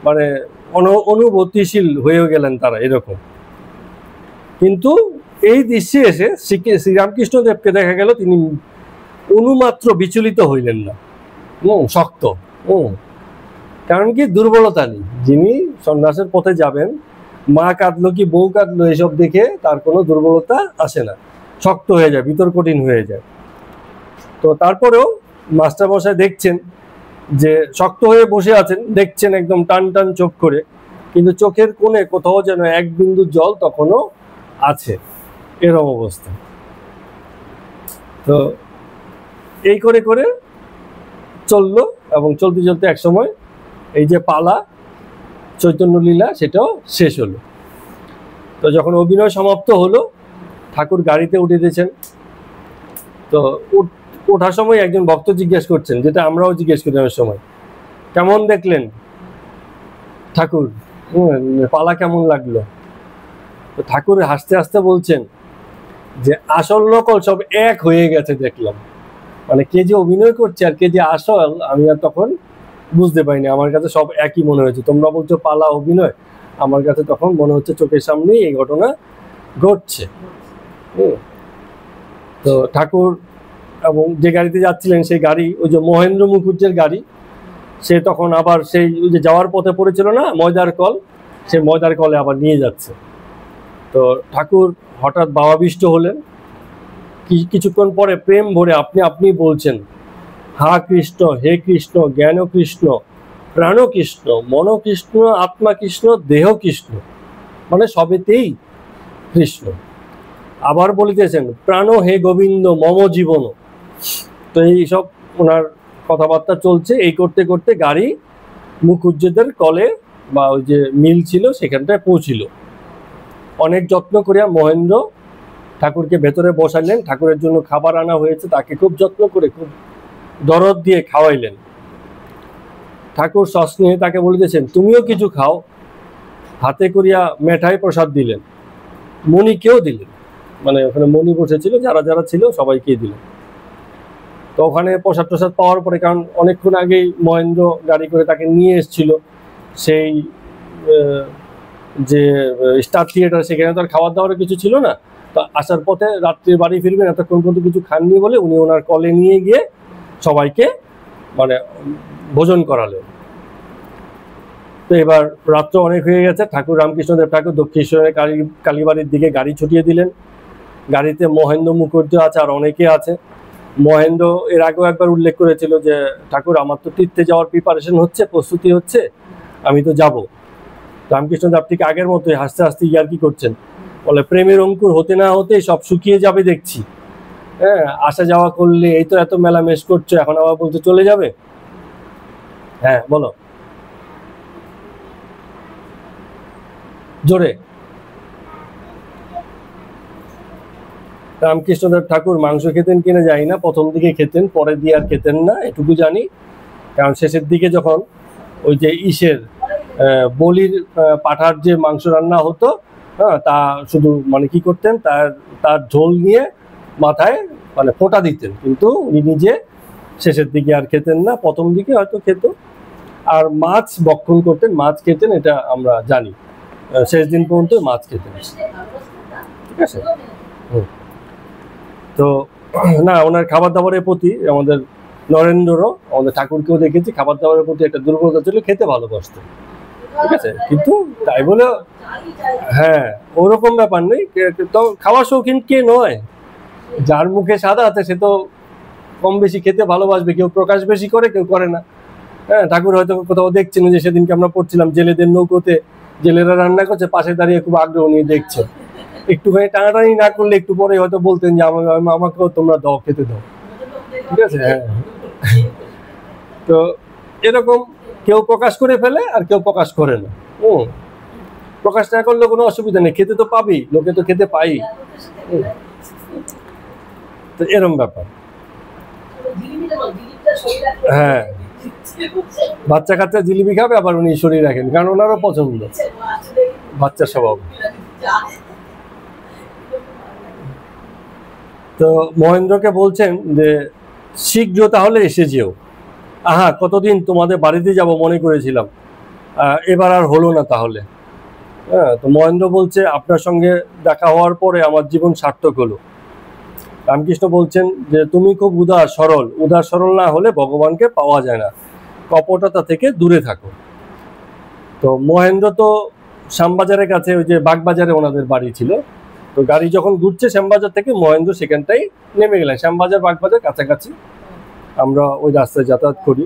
মানে অনুভূতিশীল হয়ে গেলেন তারা, এরকম। কিন্তু এই দৃশ্যে এসে শ্রীরামকৃষ্ণদেবকে দেখা গেল তিনি অনুমাত্র বিচলিত হইলেন না, শক্ত। কারণ কি? দুর্বলতা নেই। যিনি সন্ন্যাসের পথে যাবেন, মা কাঁদলো কি বউ কাঁদলো এসব দেখে তার কোনো দুর্বলতা আসে না, শক্ত হয়ে যায়, ভিতর কঠিন হয়ে যায়। তো তারপরেও মাস্টারমশাই দেখছেন যে শক্ত হয়ে বসে আছেন, দেখছেন একদম টান টান চোখ করে, কিন্তু চোখের কোণে কোথাও যেন এক বিন্দু জল তখনও আছে, এরকম অবস্থা। তো এই করে করে চললো, এবং চলতে চলতে এক সময় এই যে পালা চৈতন্য লীলা সেটাও শেষ হলো। তো যখন অভিনয় সমাপ্ত হলো, ঠাকুর গাড়িতে উঠেছেন। তো ওঠার সময় একজন ভক্ত জিজ্ঞেস করছেন, যেটা আমরাও জিজ্ঞেস করি অনেক সময়, কেমন দেখলেন ঠাকুর, পালা কেমন লাগলো? তো ঠাকুর হাসতে হাসতে বলছেন যে আসল নকল সব এক হয়ে গেছে দেখলাম, মানে কে যে অভিনয় করছে আর কে যে আসল আমি আর তখন বুঝতে পারিনি, আমার কাছে সব একই মনে হয়েছে। তোমরা বলছো পালা অভিনয়, আমার কাছে তখন মনে হচ্ছে চোখের সামনেই এই ঘটনা ঘটছে। তো ঠাকুর এবং যে গাড়িতে যাচ্ছিলেন সেই গাড়ি ওই যে মহেন্দ্র মুখুজ্জের গাড়ি, সে তখন আবার সেই ওই যে যাওয়ার পথে পড়েছিল না ময়দার কল, সে ময়দার কলে আবার নিয়ে যাচ্ছে। তো ঠাকুর হঠাৎ ভাবাবিষ্ট হলেন, কিছুক্ষণ পরে প্রেম ভরে আপনি আপনি বলছেন, হা কৃষ্ণ, হে কৃষ্ণ, জ্ঞান কৃষ্ণ, প্রাণ কৃষ্ণ, মন কৃষ্ণ, আত্মা কৃষ্ণ, দেহ কৃষ্ণ, মানে সবেতেই কৃষ্ণ। আবার বলিতেছেন, প্রাণ হে গোবিন্দ মম জীবন। তো এইসব ওনার কথাবার্তা চলছে, এই করতে করতে গাড়ি মুখুজ্জেদের কলে বা ওই যে মিল ছিল সেখানটায় পৌঁছিল। অনেক যত্ন করিয়া মহেন্দ্র ঠাকুরকে ভেতরে বসাইলেন, ঠাকুরের জন্য খাবার আনা হয়েছে, তাকে খুব যত্ন করে খুব দরদ দিয়ে খাওয়াইলেন। ঠাকুর সস্নেহে তাকে বলিতেছেন, তুমিও কিছু খাও। হাতে করিয়া মেঠাই প্রসাদ দিলেন, মণিকেও দিলেন, মানে ওখানে মণি বসেছিল, যারা যারা ছিল সবাইকেই দিলেন। তো ওখানে প্রসাদ টসাদ পাওয়ার পরে, কারণ অনেকক্ষণ আগেই মহেন্দ্র গাড়ি করে তাকে নিয়ে এসেছিল সেই যে স্টার থিয়েটার, সেখানে তো আর খাবার দাওয়ার কিছু ছিল না। তো আসার পথে রাত্রে বাড়ি ফিরবেন, এতক্ষণ পর্যন্ত কিছু খাননি বলে উনি ওনার কলে নিয়ে গিয়ে সবাইকে মানে ভোজন করালেন। তো এবার রাত্র অনেক হয়ে গেছে, ঠাকুর রামকৃষ্ণদেব ঠাকুর দক্ষিণেশ্বরের কালীবাড়ির দিকে গাড়ি ছুটিয়ে দিলেন। গাড়িতে মহেন্দ্র মুখুজ্জ আছে আর অনেকে আছে। মহেন্দ্র এর আগেও একবার উল্লেখ করেছিল যে ঠাকুর আমার তো তীর্থে যাওয়ার প্রিপারেশন হচ্ছে, প্রস্তুতি হচ্ছে, আমি তো যাব। রামকৃষ্ণদেব ঠিক আগের মতোই হাসতে হাসতে ইয়ার্কি করছেন, বলে প্রেমের অঙ্কুর হতে না হতে সব শুকিয়ে যাবে দেখছি। হ্যাঁ, আসা যাওয়া করলে এই তো এত মেলামেশ করছো, এখন আবার বলতে চলে যাবে। হ্যাঁ বলো জোরে। রামকৃষ্ণদেব ঠাকুর মাংস খেতেন কিনা জানি না, প্রথম দিকে খেতেন, পরে দিয়ে আর খেতেন না, এটুকু জানি। কারণ শেষের দিকে যখন ওই যে বলির পাঠার যে মাংস রান্না হতো, হ্যাঁ, তা শুধু মানে কি করতেন, তার ঝোল নিয়ে মাথায় মানে ফোঁটা দিতেন, কিন্তু উনি নিজে শেষের দিকে আর খেতেন না, প্রথম দিকে হয়তো খেত। আর মাছ ভক্ষণ করতেন, মাছ খেতেন, এটা আমরা জানি, শেষ দিন পর্যন্ত মাছ খেতেন। ঠিক আছে। তো না, ওনার খাবার দাবারের প্রতি আমাদের নরেন্দ্রও, আমাদের ঠাকুরকেও দেখেছি খাবার দাবারের প্রতি একটা দুর্বলতা ছিল, খেতে ভালোবাসতেন। ঠিক আছে, কিন্তু তাই বলে হ্যাঁ ওরকম ব্যাপার নেই। তো খাওয়ার শৌখিন কে নয়, যার মুখে স্বাদ আছে সে তো কম বেশি খেতে ভালোবাসবে, কেউ প্রকাশ বেশি করে, কেউ করে না। হ্যাঁ, ঠাকুর হয়তো কোথাও দেখছেন, যে সেদিনকে আমরা পড়ছিলাম জেলেদের নৌকোতে জেলেরা রান্না করছে, পাশে দাঁড়িয়ে খুব আগ্রহ নিয়ে দেখছে, একটুখানি টানাটানি না করলে একটু পরে হয়তো বলতেন যে আমাকেও তোমরা দাও, খেতে দাও। ঠিক আছে। হ্যাঁ, তো এরকম কেউ প্রকাশ করে ফেলে আর কেউ প্রকাশ করে না। প্রকাশ না করলে কোনো অসুবিধা নেই, খেতে তো পাবি, লোকে তো খেতে পাই। তো এরকম ব্যাপার। হ্যাঁ, বাচ্চা কাচ্চা জিলিপি খাবে, আবার উনি শরীর রাখেন, কারণ ওনারও পছন্দ, বাচ্চা স্বভাব। তো মহেন্দ্রকে বলছেন যে শীঘ্র তাহলে এসে যেও। আহা, কতদিন তোমাদের বাড়িতে যাব মনে করেছিলাম, এবার আর হলো না তাহলে। হ্যাঁ, তো মহেন্দ্র বলছে আপনার সঙ্গে দেখা হওয়ার পরে আমার জীবন সার্থক হলো। রামকৃষ্ণ বলছেন যে তুমি খুব উদার সরল না হলে ভগবানকে পাওয়া যায় না, কপটতা থেকে দূরে থাকো। তো মহেন্দ্র তো শ্যামবাজারের কাছে, ওই যে বাগবাজারে ওনাদের বাড়ি ছিল, তো গাড়ি যখন ঘুরছে শ্যামবাজার থেকে, মহেন্দ্র সেখানটাই নেমে গেলেন। শ্যামবাজার বাগবাজার কাছাকাছি, আমরা ওই রাস্তায় যাতায়াত করি।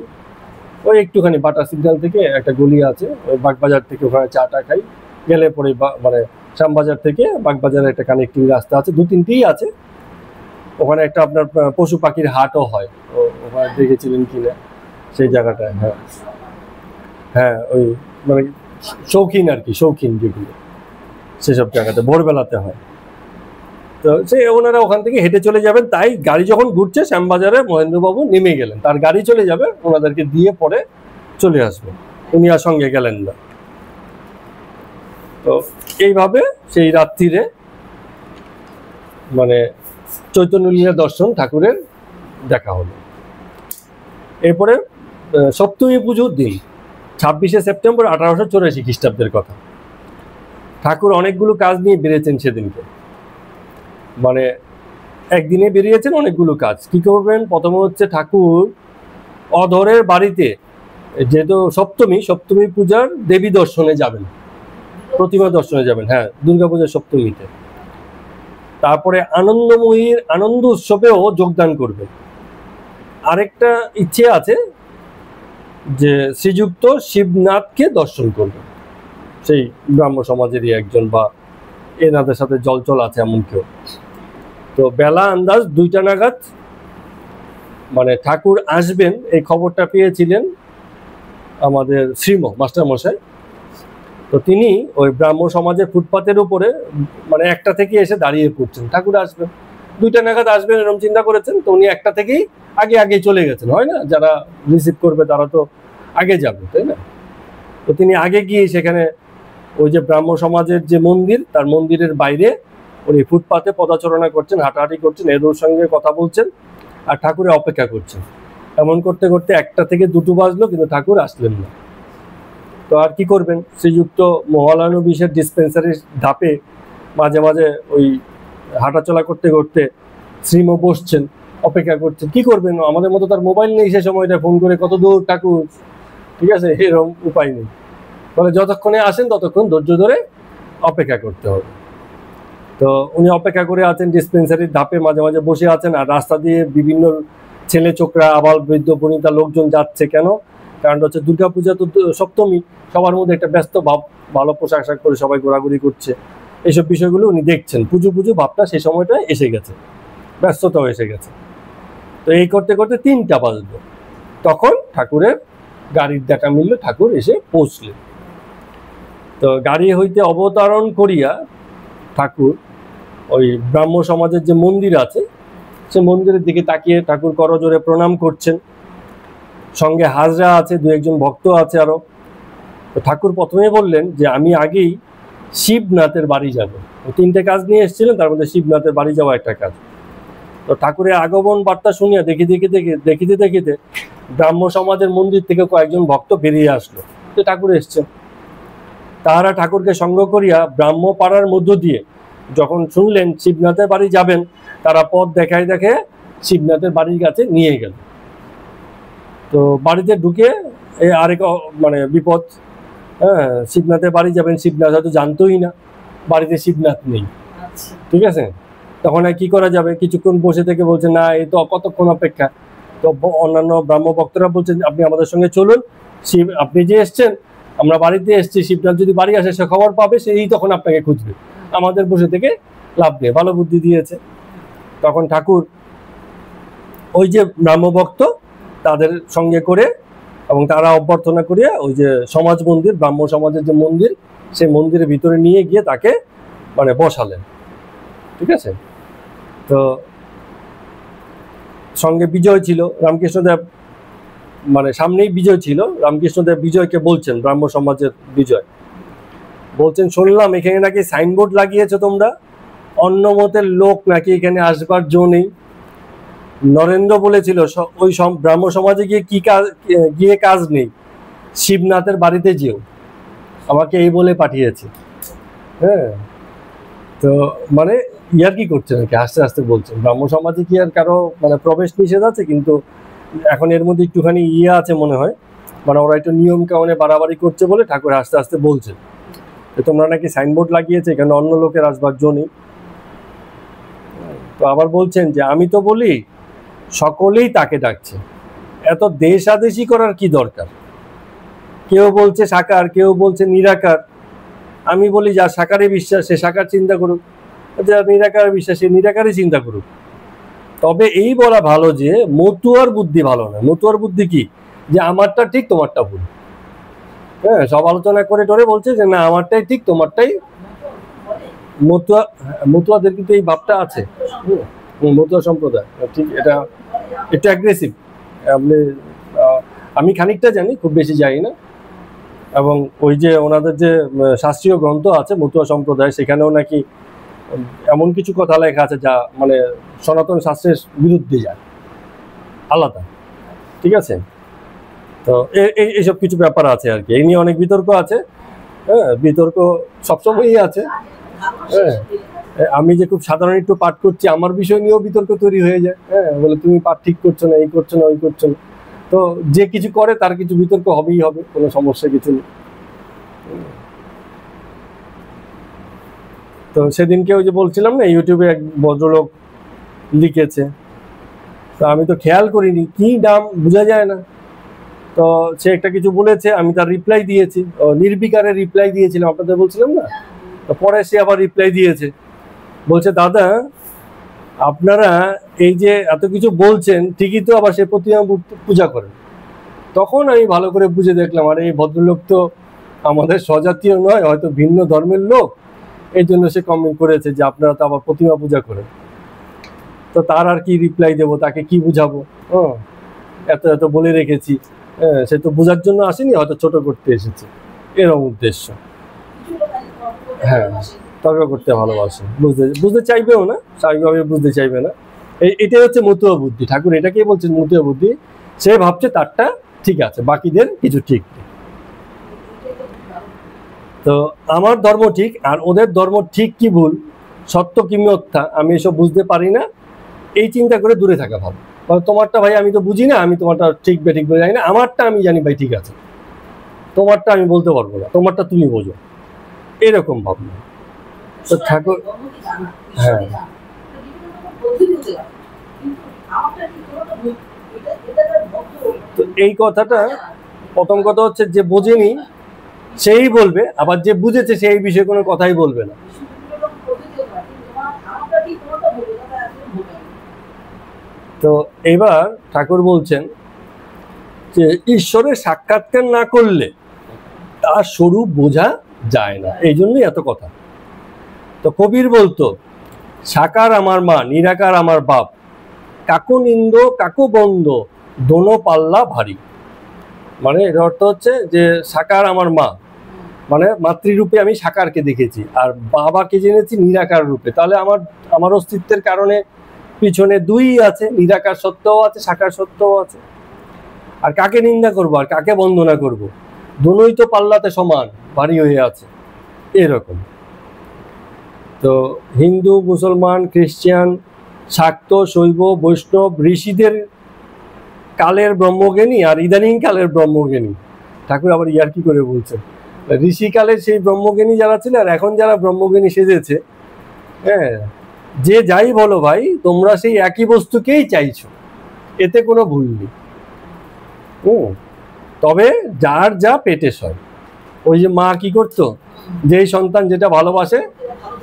ওই একটুখানি বাটা সিগন্যাল থেকে একটা গলি আছে, ওই বাগবাজার থেকে ওখানে চাটা খাই, গেলে পরে মানে শ্যামবাজার থেকে বাগবাজারে একটা কানেক্টিং রাস্তা আছে, 2-3টেই আছে। ওখানে একটা আপনার পশু পাখির হাটও হয়, ওখানে দেখেছিলেন কিনা সেই জায়গাটায়। হ্যাঁ হ্যাঁ, ওই মানে শৌখিন আর কি, শৌখিন যেগুলো সেসব জায়গাতে ভোরবেলাতে হয়। তো ওনারা ওখান থেকে হেঁটে চলে যাবেন, তাই গাড়ি যখন ঘুরছে শ্যামবাজারে মহেন্দ্রবাবু নেমে গেলেন, তার গাড়ি চলে যাবে, ওনাদেরকে দিয়ে পরে চলে আসবে, উনি আর সঙ্গে গেলেন না। তো এইভাবে সেই রাত্রিরে মানে চৈতন্য লীলা দর্শন ঠাকুরের দেখা হলো। এরপরে সপ্তমী পুজোর দিন 26শে সেপ্টেম্বর 1884 খ্রিস্টাব্দের কথা। ঠাকুর অনেকগুলো কাজ নিয়ে বেরিয়েছেন সেদিনকে, মানে একদিনে বেরিয়েছেন অনেকগুলো কাজ। কি করবেন? প্রথমে হচ্ছে ঠাকুর অধরের বাড়িতে, যেহেতু সপ্তমী পূজার দেবী দর্শনে যাবেন, প্রতিমা দর্শনে যাবেন, হ্যাঁ দুর্গাপূজার সপ্তমীতে। তারপরে আনন্দময়ীর আনন্দ উৎসবেও যোগদান করবেন। আরেকটা ইচ্ছে আছে যে শ্রীযুক্ত শিবনাথকে দর্শন করবেন, সেই ব্রাহ্ম সমাজেরই একজন বা এনাদের সাথে জলচল আছে এমন কেউ। তো বেলা আন্দাজ 2টা নাগাদ মানে ঠাকুর আসবেন এই খবরটা পেয়েছিলেন আমাদের শ্রীম মাস্টার মশাই। তো তিনি ওই ব্রাহ্ম সমাজের ফুটপাতের উপরে মানে 1টা থেকে এসে দাঁড়িয়ে পড়ছেন, ঠাকুর আসবেন 2টা নাগাদ আসবেন এরকম চিন্তা করেছেন। তো উনি 1টা থেকেই আগে চলে গেছেন, হয় না, যারা রিসিভ করবে তারা তো আগে যাবে, তাই না? তো তিনি আগে গিয়ে সেখানে ওই যে ব্রাহ্ম সমাজের যে মন্দির, তার মন্দিরের বাইরে উনি ফুটপাতে পদাচরণা করছেন, হাঁটাহাঁটি করছেন, এদের সঙ্গে কথা বলছেন আর ঠাকুরের অপেক্ষা করছেন। এমন করতে করতে 1টা থেকে 2টো বাজলো, কিন্তু ঠাকুর আসলেন না। তো আর কি করবেন, শ্রীযুক্ত মহলানবিশের ডিসপেন্সারির ধাপে মাঝে মাঝে ওই হাঁটাচলা করতে করতে শ্রীম বসছেন, অপেক্ষা করছেন। কি করবেন, আমাদের মতো তার মোবাইল নেই সে সময়টা, ফোন করে কত দূর ঠাকুর, ঠিক আছে, এরকম উপায় নেই। ফলে যতক্ষণে আসেন ততক্ষণ ধৈর্য ধরে অপেক্ষা করতে হবে। তো উনি অপেক্ষা করে আছেন, ডিসপেন্সারির ধাপে মাঝে মাঝে বসে আছেন, আর রাস্তা দিয়ে বিভিন্ন ছেলে চোকরা আবাল বৃদ্ধ বনিতা লোকজন যাচ্ছে। কেন? কারণ হচ্ছে দুর্গাপূজা তো সপ্তমী, সবার মধ্যে একটা ব্যস্ত ভাব, ভালো পোশাক আশাক করে সবাই ঘোরাঘুরি করছে, এইসব বিষয়গুলো উনি দেখছেন। পুজো ভাবটা সেই সময়টা এসে গেছে, ব্যস্ততাও এসে গেছে। তো এই করতে করতে 3টা বাজলো, তখন ঠাকুরের গাড়ির দেখা মিলল, ঠাকুর এসে পৌঁছলেন। তো গাড়ি হইতে অবতরণ করিয়া ঠাকুর ওই ব্রাহ্ম সমাজের যে মন্দির আছে সে মন্দিরের দিকে তাকিয়ে ঠাকুর করজোড়ে প্রণাম করছেন। সঙ্গে হাজরা আছে, 2-1জন ভক্ত আছে আরো। তো ঠাকুর প্রথমে বললেন যে আমি আগেই শিবনাথের বাড়ি যাব। 3টে কাজ নিয়ে এসেছিলেন, তার মধ্যে শিবনাথের বাড়ি যাওয়া একটা কাজ। তো ঠাকুরের আগমন বার্তা শুনিয়া দেখিতে ব্রাহ্ম সমাজের মন্দির থেকে কয়েকজন ভক্ত বেরিয়ে আসলো। তো ঠাকুর এসছেন, তাহারা ঠাকুরকে সঙ্গ করিয়া ব্রাহ্ম পাড়ার মধ্য দিয়ে যখন শুনলেন শিবনাথের বাড়ি যাবেন, তারা পথ দেখে শিবনাথের বাড়ির কাছে নিয়ে গেল। তো বাড়িতে ঢুকে আরেক মানে বিপদ, হ্যাঁ, শিবনাথের বাড়ি যাবেন, শিবনাথ হয়তো জানতোই না বাড়িতে শিবনাথ নেই, ঠিক আছে। তখন আর কি করা যাবে, কিছুক্ষণ বসে থেকে বলছে না এই তো কতক্ষণ অপেক্ষা। তো অন্যান্য ব্রাহ্ম ভক্তরা বলছেন আপনি আমাদের সঙ্গে চলুন, শিব আপনি যে এসছেন, আমরা বাড়িতে এসছি, শিবনাথ যদি বাড়ি আসে সে খবর পাবে, সেই তখন আপনাকে খুঁজবে, আমাদের বসে থেকে লাভ নেই। ভালো বুদ্ধি দিয়েছে। তখন ঠাকুর ওই যে ব্রাহ্ম ভক্ত তাদের সঙ্গে করে এবং তারা অভ্যর্থনা করিয়া ওই যে সমাজ মন্দির, ব্রাহ্ম সমাজের যে মন্দির, সেই মন্দিরের ভিতরে নিয়ে গিয়ে তাকে মানে বসালেন, ঠিক আছে। তো সঙ্গে বিজয় ছিল, রামকৃষ্ণদেব, মানে সামনেই বিজয় ছিল। রামকৃষ্ণদেব বিজয়কে বলছেন, ব্রাহ্ম সমাজের বিজয় বলছেন, শুনলাম এখানে নাকি সাইনবোর্ড লাগিয়েছো তোমরা, অন্য মতের লোক নাকি এখানে আসবার জো নেই। নরেন্দ্র বলেছিল ওই ব্রাহ্ম সমাজে গিয়ে কাজ নেই, শিবনাথের বাড়িতে যেও, আমাকে এই বলে পাঠিয়েছে। হ্যাঁ, তো মানে ইয়ার কি করছে নাকি, আস্তে আস্তে বলছেন ব্রাহ্ম সমাজে কি আর কারো মানে প্রবেশ নিষেধ আছে, কিন্তু এখন এর মধ্যে একটুখানি আছে মনে হয়, মানে ওরা একটু নিয়ম কানুনে বাড়াবাড়ি করছে বলে ঠাকুর আস্তে আস্তে বলছেন তোমরা নাকি সাইনবোর্ড লাগিয়েছে, এখানে অন্য লোকের আসবার জো নেই। তো আবার বলছেন যে আমি তো বলি সকলেই তাকে ডাকছে, এত দেশাদেশি করার কি দরকার। কেউ বলছে সাকার, কেউ বলছে নিরাকার। আমি বলি যার সাকারে বিশ্বাস সে সাকার চিন্তা করুক, যার নিরাকার বিশ্বাস সে নিরাকারই চিন্তা করুক। তবে এই বলা ভালো যে মতুয়ার বুদ্ধি ভালো না। মতুয়ার বুদ্ধি কি, যে আমারটা ঠিক তোমারটা ভুল। হ্যাঁ, সব আলোচনা করে টরে বলছে যে না আমারটাই ঠিক তোমারটাই। মতুয়াদের কিন্তু এই ভাবটা আছে, মতুয়া সম্প্রদায়, ঠিক, এটা একটু অ্যাগ্রেসিভ। আমি খানিকটা জানি, খুব বেশি জানি না। এবং ওই যে ওনাদের যে শাস্ত্রীয় গ্রন্থ আছে মতুয়া সম্প্রদায়, সেখানেও নাকি এমন কিছু কথা লেখা আছে যা মানে সনাতন শাস্ত্রের বিরুদ্ধে যায়, আলাদা। ঠিক আছে, তো এইসব কিছু ব্যাপার আছে আর কি, এই নিয়ে অনেক বিতর্ক আছে। হ্যাঁ, বিতর্ক সবসময়ই আছে। হ্যাঁ, আমি যে খুব সাধারণ একটু পাঠ করছি, আমার বিষয় নিয়েও বিতর্ক তৈরি হয়ে যায়। হ্যাঁ, বলে তুমি পাঠ ঠিক করছো না, এই করছো না, ওই করছো না। তো যে কিছু করে তার কিছু বিতর্ক হবেই হবে, কোনো সমস্যা কিছু নেই। তো সেদিনকে ওই যে বলছিলাম না, ইউটিউবে এক ভদ্রলোক লিখেছে, তো আমি তো খেয়াল করিনি, কি নাম বোঝা যায় না। তো সে একটা কিছু বলেছে, আমি তার রিপ্লাই দিয়েছি, নির্বিকারে রিপ্লাই দিয়েছিলাম, আপনাদের বলছিলাম না। তো পরে সে আবার রিপ্লাই দিয়েছে, বলছে দাদা আপনারা এই যে এত কিছু বলছেন ঠিকই, তো আবার সে প্রতিমা পূজা করেন। তখন আমি ভালো করে বুঝে দেখলাম, আরে এই ভদ্রলোক তো আমাদের স্বজাতীয় নয়, হয়তো ভিন্ন ধর্মের লোক, এই জন্য সে কমেন্ট করেছে যে আপনারা তো আবার প্রতিমা পূজা করেন। তো তার আর কি রিপ্লাই দেবো, তাকে কি বুঝাবো? এত এত বলে রেখেছি, হ্যাঁ, সে তো বোঝার জন্য আসেনি, হয়তো ছোট করতে এসেছে, এরকম উদ্দেশ্য। হ্যাঁ, তর্ক করতে ভালোবাসে, বুঝতে চাইবেও না, স্বাভাবিকভাবে বুঝতে চাইবে না। এটাই হচ্ছে মতুয়া বুদ্ধি। ঠাকুর এটাকেই বলছেন মতুয়া বুদ্ধি। সে ভাবছে তারটা ঠিক আছে, বাকিদের কিছু ঠিক নেই। তো আমার ধর্ম ঠিক আর ওদের ধর্ম ঠিক কি ভুল, সত্য কি মিথ্যা, আমি এসব বুঝতে পারি না, এই চিন্তা করে দূরে থাকা ভালো। তোমারটা ভাই আমি তো বুঝি না, আমি তোমারটা ঠিক বেঠিক বলে জানি না, আমারটা আমি জানি ভাই ঠিক আছে, তোমারটা আমি বলতে পারবো না, তোমারটা তুমি বোঝো, এরকম ভাবনা। তো ঠাকুর, হ্যাঁ, তো এই কথাটা, প্রথম কথা হচ্ছে যে বোঝেনি সেই বলবে, আবার যে বুঝেছে সেই বিষয়ে কোনো কথাই বলবে না। তো এবার ঠাকুর বলছেন যে ঈশ্বরের সাক্ষাৎকার না করলে তার স্বরূপ বোঝা যায় না, এই জন্যই এত কথা। তো কবির বলতো, সাকার আমার মা, নিরাকার আমার বাপ, কাকু নিন্দ কাকু বন্ধ, দোনো পাল্লা ভারী। মানে এর অর্থ হচ্ছে যে সাকার আমার মা, মানে মাতৃরূপে আমি সাকারকে দেখেছি, আর বাবাকে জেনেছি নিরাকার রূপে। তাহলে আমার অস্তিত্বের কারণে পিছনে দুই আছে, নিরাকার সত্যও আছে, সাকার সত্যও আছে। আর কাকে নিন্দা করব আর কাকে বন্দনা করব, দুটোই তো পাল্লাতে সমান ভারী হয়ে আছে, এরকম। তো হিন্দু, মুসলমান, খ্রিস্টান, শাক্ত, শৈব, বৈষ্ণব, ঋষিদের কালের ব্রহ্মজ্ঞানী আর ইদানিং কালের ব্রহ্মজ্ঞানী। ঠাকুর আবার ইয়ার্কি করে বলছেন, ঋষিকালের সেই ব্রহ্মজ্ঞানী যারা ছিল আর এখন যারা ব্রহ্মজ্ঞানী সেজেছে, হ্যাঁ, যে যাই বলো ভাই, তোমরা সেই একই বস্তুকেই চাইছো, এতে কোনো ভুল নেই। তবে যার যা পেটে সয়। ওই যে মা কি করতো, যেই সন্তান যেটা ভালোবাসে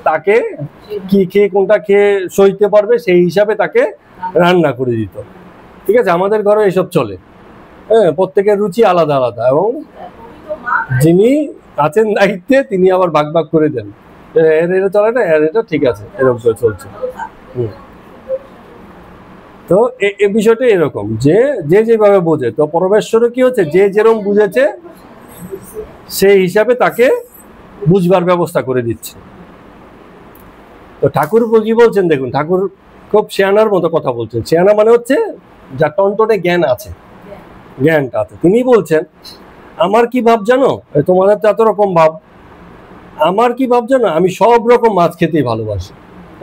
তাকে কি খেয়ে কোনটা খেয়ে সইতে পারবে সেই হিসাবে তাকে রান্না করে দিত। ঠিক আছে, আমাদের ঘরে এসব চলে। হ্যাঁ, প্রত্যেকের রুচি আলাদা আলাদা, এবং যিনি আছেন দায়িত্বে তিনি আবার ভাগ ভাগ করে দেন, এর এটা চলে না, এর এটা ঠিক আছে, এরকম করে চলছে। তো এই বিষয়টা এরকম যে যে যেভাবে বোঝে, তো পরমেশ্বরও কি হচ্ছে, যে যেরকম বুঝেছে সেই হিসাবে তাকে বুঝবার ব্যবস্থা করে দিচ্ছে। তো ঠাকুর কি বলছেন দেখুন, ঠাকুর খুব শেয়ানার মতো কথা বলছেন। শেয়ানা মানে হচ্ছে যা টনটনে জ্ঞান আছে, জ্ঞানটা আছে। তিনি বলছেন, আমার কি ভাব জানো, তোমাদের তো এত রকম ভাব, আমার কি ভাব জানো, আমি সব রকম মাছ খেতেই ভালোবাসি।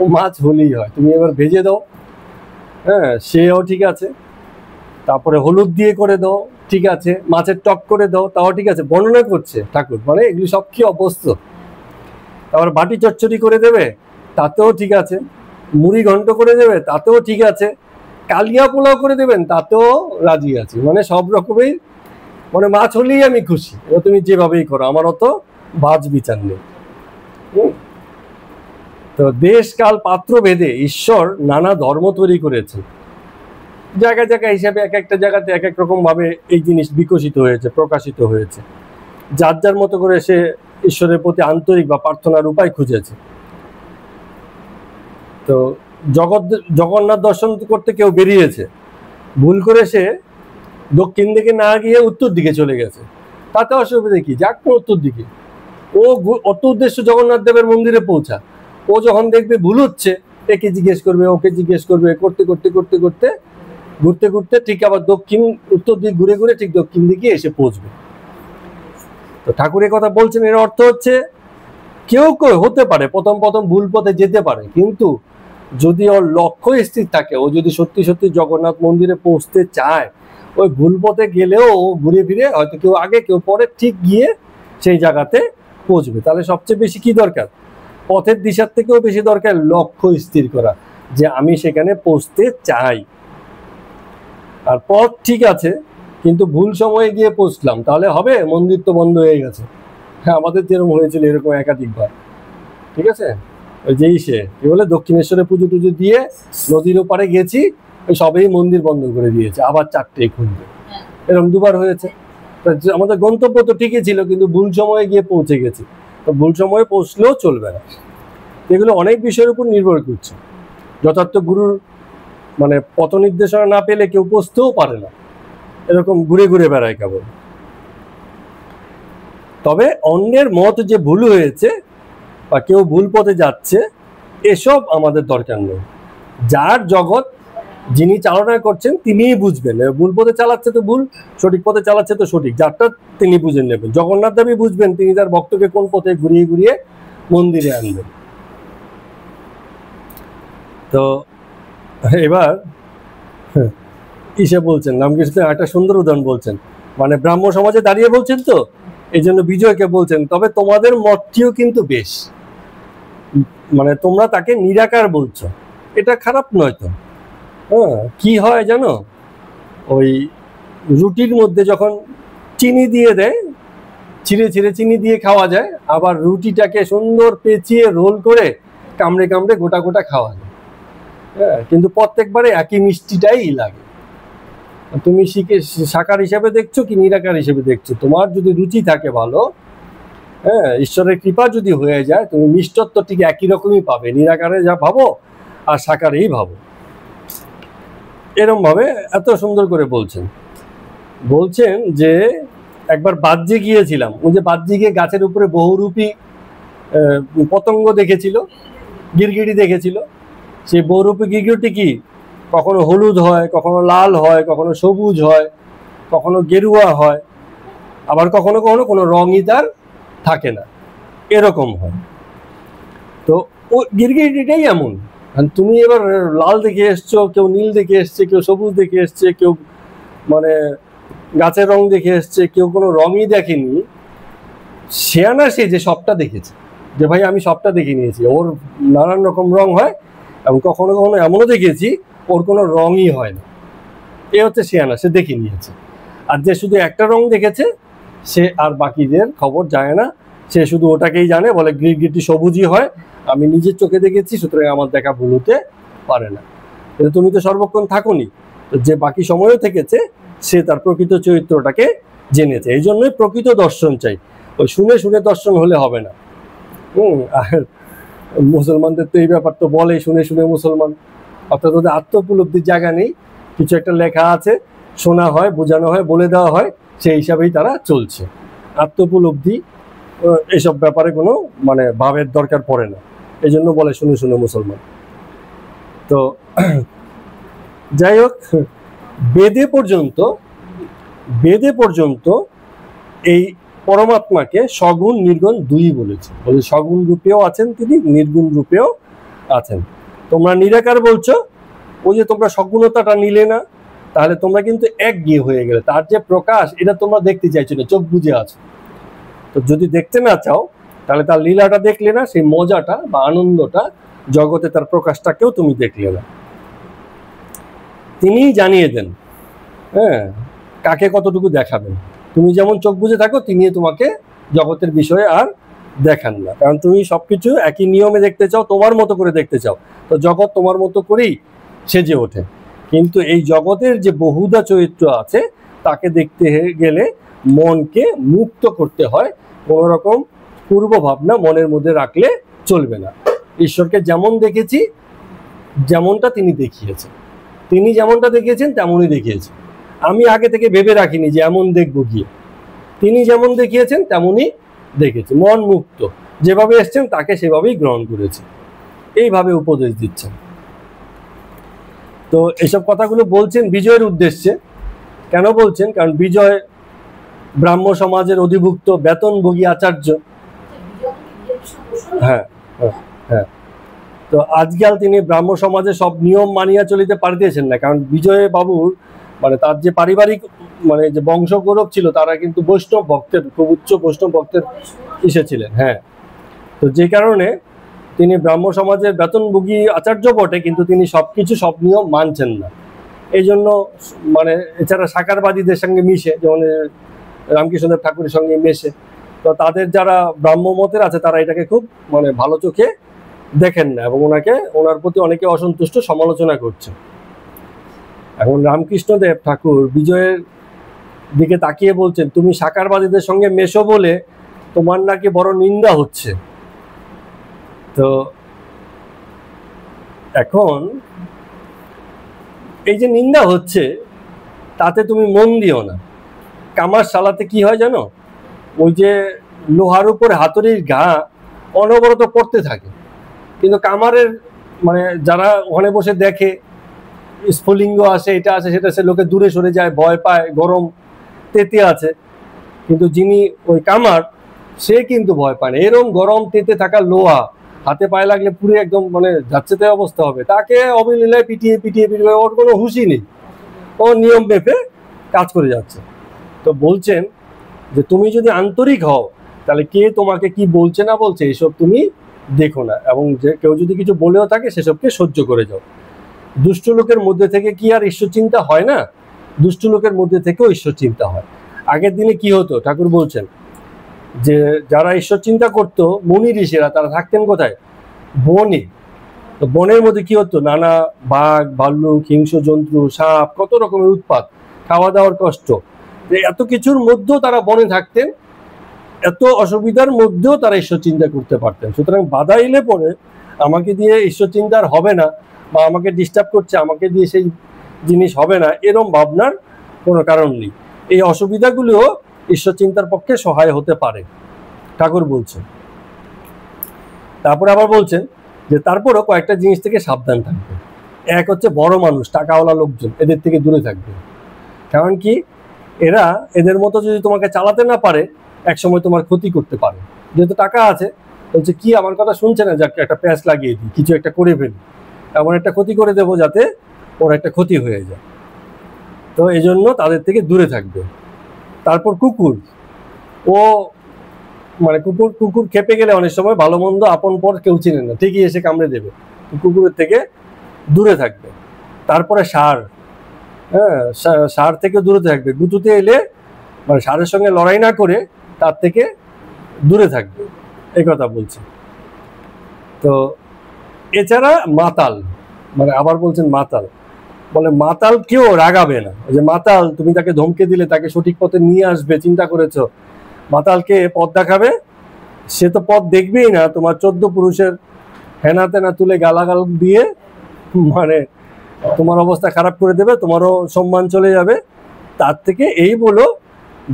ও মাছ হলেই হয়, তুমি এবার ভেজে দাও, হ্যাঁ, সেও ঠিক আছে, তারপরে হলুদ দিয়ে করে দাও, ঠিক আছে, মাছের টক করে দাও, তাও ঠিক আছে। বর্ণনা করছে ঠাকুর, মানে এগুলি সব কি অবস্থা। তারপর বাটি চচ্চড়ি করে দেবে, তাতেও ঠিক আছে, মুড়ি ঘন্ট করে দেবে, তাতেও ঠিক আছে, কালিয়া পোলাও করে দেবেন, তাতেও রাজি আছি। মানে সব রকমের, মানে মাছ হলেই আমি খুশি, এবার তুমি যেভাবেই করো, আমার অত বাজ বিচার নেই। তো দেশ কাল পাত্র ভেদে ঈশ্বর নানা ধর্ম তৈরি করেছে, জায়গা জায়গা হিসাবে এক একটা জায়গাতে এক এক রকম ভাবে এই জিনিস বিকশিত হয়েছে, প্রকাশিত হয়েছে। যার যার মতো করে সে ঈশ্বরের প্রতি আন্তরিক বা প্রার্থনার উপায় খুঁজেছে। তো জগন্নাথ দর্শন করতে কেউ বেরিয়েছে, ভুল করে সে দক্ষিণ দিকে না গিয়ে উত্তর দিকে চলে গেছে, তাতে অসুবিধা কি, যাক না উত্তর দিকে। ও অত উদ্দেশ্য জগন্নাথ দেবের মন্দিরে পৌঁছা। ও যখন দেখবে ভুল হচ্ছে, একে জিজ্ঞেস করবে, ওকে জিজ্ঞেস করবে, করতে করতে করতে করতে ঘুরতে ঘুরতে ঠিক আবার উত্তর দিক ঘুরে ঘুরে ঠিক দক্ষিণ দিকে এসে পৌঁছবে। তো ঠাকুরের কথা বলছেন, এর অর্থ হচ্ছে কেউ কেউ হতে পারে প্রথম প্রথম ভুল পথে যেতে পারে, কিন্তু যদি ওর লক্ষ্য স্থির থাকে, ও যদি সত্যি সত্যি জগন্নাথ মন্দিরে পৌঁছতে চায়, ওই ভুল পথে গেলেও ও ঘুরে ফিরে হয়তো কেউ আগে কেউ পরে ঠিক গিয়ে সেই জায়গাতে পৌঁছবে। তাহলে সবচেয়ে বেশি কি দরকার? পথের দিশার থেকেও বেশি দরকার লক্ষ্য স্থির করা, যে আমি সেখানে পৌঁছতে চাই। আর পথ ঠিক আছে কিন্তু ভুল সময়ে গিয়ে পৌঁছলাম, তাহলে হবে? মন্দির তো বন্ধ হয়ে গেছে। হ্যাঁ, আমাদের যেরকম হয়েছিল এরকম একাধিকবার। ঠিক আছে, ওই যেই সে কি বলে দক্ষিণেশ্বরে পুজো টুজো দিয়ে নদীর ওপারে গেছি, ওই সবেই মন্দির বন্ধ করে দিয়েছে, আবার 4টেই খুলবে। এরকম দুবার হয়েছে। আমাদের গন্তব্য তো ঠিকই ছিল, কিন্তু ভুল সময়ে গিয়ে পৌঁছে গেছি। তো ভুল সময়ে পৌঁছলেও চলবে না। এগুলো অনেক বিষয়ের উপর নির্ভর করছে। যথার্থ গুরুর মানে পথ নির্দেশনা না পেলে কেউ পৌঁছতেও পারে না, এরকম ঘুরে ঘুরে বেড়ায় কেবল। তবে অন্যের মত যে ভুল হয়েছে বা কেউ ভুল পথে যাচ্ছে, এসব আমাদের দরকার নেই। যার জগৎ যিনি চালনা করছেন তিনিই বুঝবেন, ভুল পথে চালাচ্ছে তো ভুল, সঠিক পথে চালাচ্ছে তো সঠিক, যারটা তিনি বুঝে নেবেন। জগন্নাথ দেবই বুঝবেন তিনি তার ভক্তকে কোন পথে ঘুরিয়ে ঘুরিয়ে মন্দিরে আনবেন। তো এবার ইসে বলছেন, রামকৃষ্ণ একটা সুন্দর উদাহরণ বলছেন, মানে ব্রাহ্ম সমাজে দাঁড়িয়ে বলছেন, তো এই জন্য বিজয়কে বলছেন, তবে তোমাদের মতটিও কিন্তু বেশ, মানে তোমরা তাকে নিরাকার বলছো, এটা খারাপ নয় তো। হ্যাঁ, কি হয় জানো, ওই রুটির মধ্যে যখন চিনি দিয়ে দেয়, ছিঁড়ে ছিঁড়ে চিনি দিয়ে খাওয়া যায়, আবার রুটিটাকে সুন্দর পেঁচিয়ে রোল করে কামড়ে কামড়ে গোটা গোটা খাওয়া যায়। হ্যাঁ, কিন্তু প্রত্যেকবারে একই মিষ্টিটাই লাগে। তুমি সাকার হিসেবে দেখছো কি নিরাকার হিসেবে দেখছো, তোমার যদি রুচি থাকে ভালো, হ্যাঁ, ঈশ্বরের কৃপা যদি হয়ে যায়, তুমি মিষ্টত্ব ঠিক একই রকমই পাবে, নিরাকারে যা ভাবো আর সাকারেই ভাবো। এরম ভাবে এত সুন্দর করে বলছেন যে একবার বাহ্যে গিয়েছিলাম, ওই যে বাহ্যে গিয়ে গাছের উপরে বহুরূপী পতঙ্গ দেখেছিল, গিরগিটি দেখেছিল। সেই বহুরূপী গিরগিটি কি কখনো হলুদ হয়, কখনো লাল হয়, কখনো সবুজ হয়, কখনো গেরুয়া হয়, আবার কখনো কখনো কোনো রঙই তার থাকে না, এরকম হয়। তো ও গিরগিটিটাই এমন। তুমি এবার লাল দেখে এসছো, কেউ নীল দেখে এসছে, কেউ সবুজ দেখে এসছে, কেউ মানে গাছের রং দেখে এসছে, কেউ কোনো রঙই দেখেনি। সেয়ানা সে যে সবটা দেখেছে, যে ভাই আমি সবটা দেখে নিয়েছি, ওর নানান রকম রং হয়, এবং কখনো কখনো এমনও দেখেছি ওর কোনো রঙই হয় না। এ হচ্ছে সেয়ানা, সে দেখে নিয়েছে। আর যে শুধু একটা রং দেখেছে, সে আর বাকিদের খবর জানে না, সে শুধু ওটাকেই জানে, বলে গিরগিটি সবুজই হয়, আমি নিজের চোখে দেখেছি, সুতরাং আমার দেখা ভুল হতে পারে না। কিন্তু তুমি তো সর্বক্ষণ থাকোনি, যে বাকি সময়ও থেকেছে সে তার প্রকৃত চরিত্রটাকে জেনেছে। এই জন্যই প্রকৃত দর্শন চাই, ওই শুনে শুনে দর্শন হলে হবে না। আর মুসলমানদের তো এই ব্যাপার তো বলে শুনে শুনে মুসলমান, অর্থাৎ ওদের আত্ম উপলব্ধির জায়গা নেই। কিছু একটা লেখা আছে, শোনা হয়, বোঝানো হয়, বলে দেওয়া হয়, সেই হিসাবেই তারা চলছে। আত্ম উপলব্ধি এসব ব্যাপারে কোনো মানে ভাবের দরকার পড়ে না, এই জন্য বলে শুনে শুনে মুসলমান। তো যাই হোক, বেদে পর্যন্ত এই পরমাত্মাকে সগুণ নির্গুণ দুই বলেছে। বলে সগুণ রূপেও আছেন তিনি, নির্গুণ রূপেও আছেন। তোমরা নিরাকার বলছো, ওই যে তোমরা সগুণতাটা নিলে না, তাহলে তোমরা কিন্তু একঘেয়ে হয়ে গেলে। তার যে প্রকাশ এটা তোমরা দেখতে চাইছো না, চোখ বুজে আছো। তো যদি দেখতে না চাও, তাহলে তার লীলাটা দেখলে না, সেই মজাটা বা আনন্দটা, জগতে তার প্রকাশটাকেও তুমি দেখলে না। তিনিই জানিয়ে দেন, হ্যাঁ, কাকে কতটুকু দেখাবেন। তুমি যেমন চোখ বুজে থাকো, তিনি তোমাকে জগতের বিষয়ে আর দেখান না, কারণ তুমি সবকিছু একই নিয়মে দেখতে চাও, তোমার মতো করে দেখতে চাও। তো জগৎ তোমার মতো করেই সেজে ওঠে। কিন্তু এই জগতের যে বহুধা চরিত্র আছে, তাকে দেখতে গেলে মনকে মুক্ত করতে হয়, কোনো রকম পূর্ব ভাবনা মনের মধ্যে রাখলে চলবে না। ঈশ্বরকে যেমন দেখেছি, যেমনটা তিনি দেখিয়েছেন, তিনি যেমনটা দেখিয়েছেন তেমনই দেখিয়েছেন। আমি আগে থেকে ভেবে রাখিনি যে এমন দেখবো গিয়ে, তিনি যেমন দেখিয়েছেন তেমনই দেখেছি, মন মুক্ত, যেভাবে এসছেন তাকে সেভাবেই গ্রহণ করেছে, এইভাবে উপদেশ দিচ্ছেন। তো এইসব কথাগুলো বলছেন বিজয়ের উদ্দেশ্যে। কেন বলছেন? কারণ বিজয় ব্রাহ্ম সমাজের অধিভুক্ত বেতনভোগী আচার্য। হ্যাঁ হ্যাঁ হ্যাঁ। তো আজকাল তিনি ব্রাহ্ম সমাজে সব নিয়ম মানিয়া চলিতে পারিতেছেন না, কারণ বিজয় বাবুর মানে তার যে পারিবারিক মানে যে বংশ গৌরব ছিল, তারা কিন্তু বৈষ্ণব ভক্তের, খুব উচ্চ বৈষ্ণব ভক্তের এসেছিলেন। হ্যাঁ, তো যে কারণে তিনি ব্রাহ্ম সমাজের বেতনভোগী আচার্য বটে, কিন্তু তিনি সবকিছু সব নিয়ম মানছেন না। এই জন্য মানে এছাড়া সাকারবাদীদের সঙ্গে মিশে, যেমন রামকৃষ্ণদেব ঠাকুরের সঙ্গে মেশে, তো তাদের যারা ব্রাহ্ম মতের আছে তারা এটাকে খুব মানে ভালো চোখে দেখেন না, এবং ওনার প্রতি অনেকে অসন্তুষ্ট, সমালোচনা করছে। এখন রামকৃষ্ণদেব ঠাকুর বিজয়ের দিকে তাকিয়ে বলছেন, তুমি সাকারবাদীদের সঙ্গে মেশো বলে তোমার নাকি বড় নিন্দা হচ্ছে। তো এখন এই যে নিন্দা হচ্ছে তাতে তুমি মন দিও না। কামার শালাতে কি হয় জানো, ওই যে লোহার উপর হাতুড়ির ঘা অনবরত পড়তে থাকে, কিন্তু কামারের মানে যারা ওখানে বসে দেখে স্ফুলিঙ্গ আসে, এটা আসে সেটা আসে, লোকে দূরে সরে যায়, ভয় পায়, গরম তেতে আছে। কিন্তু যিনি ওই কামার, সে কিন্তু ভয় পায় না। এরকম গরম তেতে থাকা লোহা হাতে পায়ে লাগলে পুরো একদম মানে যাচ্ছে তাই অবস্থা হবে, তাকে অবলীলায় পিটিয়ে পিটিয়ে পিটিয়ে, ওর কোনো হুঁশি নেই, ও নিয়ম মেপে কাজ করে যাচ্ছে। তো বলছেন যে তুমি যদি আন্তরিক হও তাহলে কে তোমাকে কি বলছে না বলছে এসব তুমি দেখো না, এবং যে কেউ যদি কিছু বলেও থাকে সেসবকে সহ্য করে যাও। দুষ্ট লোকের মধ্যে থেকে কি আর ঈশ্বর চিন্তা হয় না? দুষ্ট লোকের মধ্যে থেকেও ঈশ্বর চিন্তা হয়। আগের দিনে কি হতো, ঠাকুর বলছেন যে যারা ঈশ্বর চিন্তা করতো মুনি ঋষিরা, তারা থাকতেন কোথায়? বনে। তো বনের মধ্যে কি হতো, নানা বাঘ, ভাল্লুক, হিংস্র জন্তু, সাপ, কত রকমের উৎপাত, খাওয়া দাওয়ার কষ্ট, এত কিছুর মধ্যেও তারা বনে থাকতেন, এত অসুবিধার মধ্যেও তারা ঈশ্বর চিন্তা করতে পারতেন। সুতরাং বাধা এলে পরে আমাকে দিয়ে ঈশ্বর চিন্তা আর হবে না, বা আমাকে ডিস্টার্ব করছে, আমাকে দিয়ে সেই জিনিস হবে না, এরম ভাবনার কোনো কারণ নেই। এই অসুবিধাগুলিও ঈশ্বর চিন্তার পক্ষে সহায় হতে পারে, ঠাকুর বলছেন। তারপরে আবার বলছেন যে তারপরও কয়েকটা জিনিস থেকে সাবধান থাকবে। এক হচ্ছে বড় মানুষ, টাকাওয়ালা লোকজন, এদের থেকে দূরে থাকবে। কারণ কি, এদের মতো যদি তোমাকে চালাতে না পারে, একসময় তোমার ক্ষতি করতে পারে। যেহেতু টাকা আছে, বলছে কি আমার কথা শুনছে না, যাকে একটা প্যাঁচ লাগিয়ে দিই, কিছু একটা করে ফেলি, এমন একটা ক্ষতি করে দেবো যাতে ওর একটা ক্ষতি হয়ে যায়। তো এই জন্য তাদের থেকে দূরে থাকবে। তারপর কুকুর, ও মানে কুকুর খেপে গেলে অনেক সময় ভালো মন্দ আপন পর কেউ চিনে না, ঠিকই এসে কামড়ে দেবে, কুকুরের থেকে দূরে থাকবে। তারপরে ষাঁড়, হ্যাঁ, ষাঁড় থেকে দূরে থাকবে। গুতুতে এলে মানে ষাঁড়ের সঙ্গে লড়াই না করে তার থেকে দূরে থাকবে, এই কথা বলছে। তো এছাড়া মাতাল, মানে আবার বলছেন মাতাল, বলে মাতাল কেউ রাগাবে না। যে মাতাল, তুমি তাকে ধমকে দিলে তাকে সঠিক পথে নিয়ে আসবে, চিন্তা করেছো? মাতালকে পথ দেখাবে, সে তো পথ দেখবেই না, তোমার 14 পুরুষের হেনা তেনা তুলে গালাগাল দিয়ে মানে তোমার অবস্থা খারাপ করে দেবে, তোমারও সম্মান চলে যাবে। তার থেকে এই বলো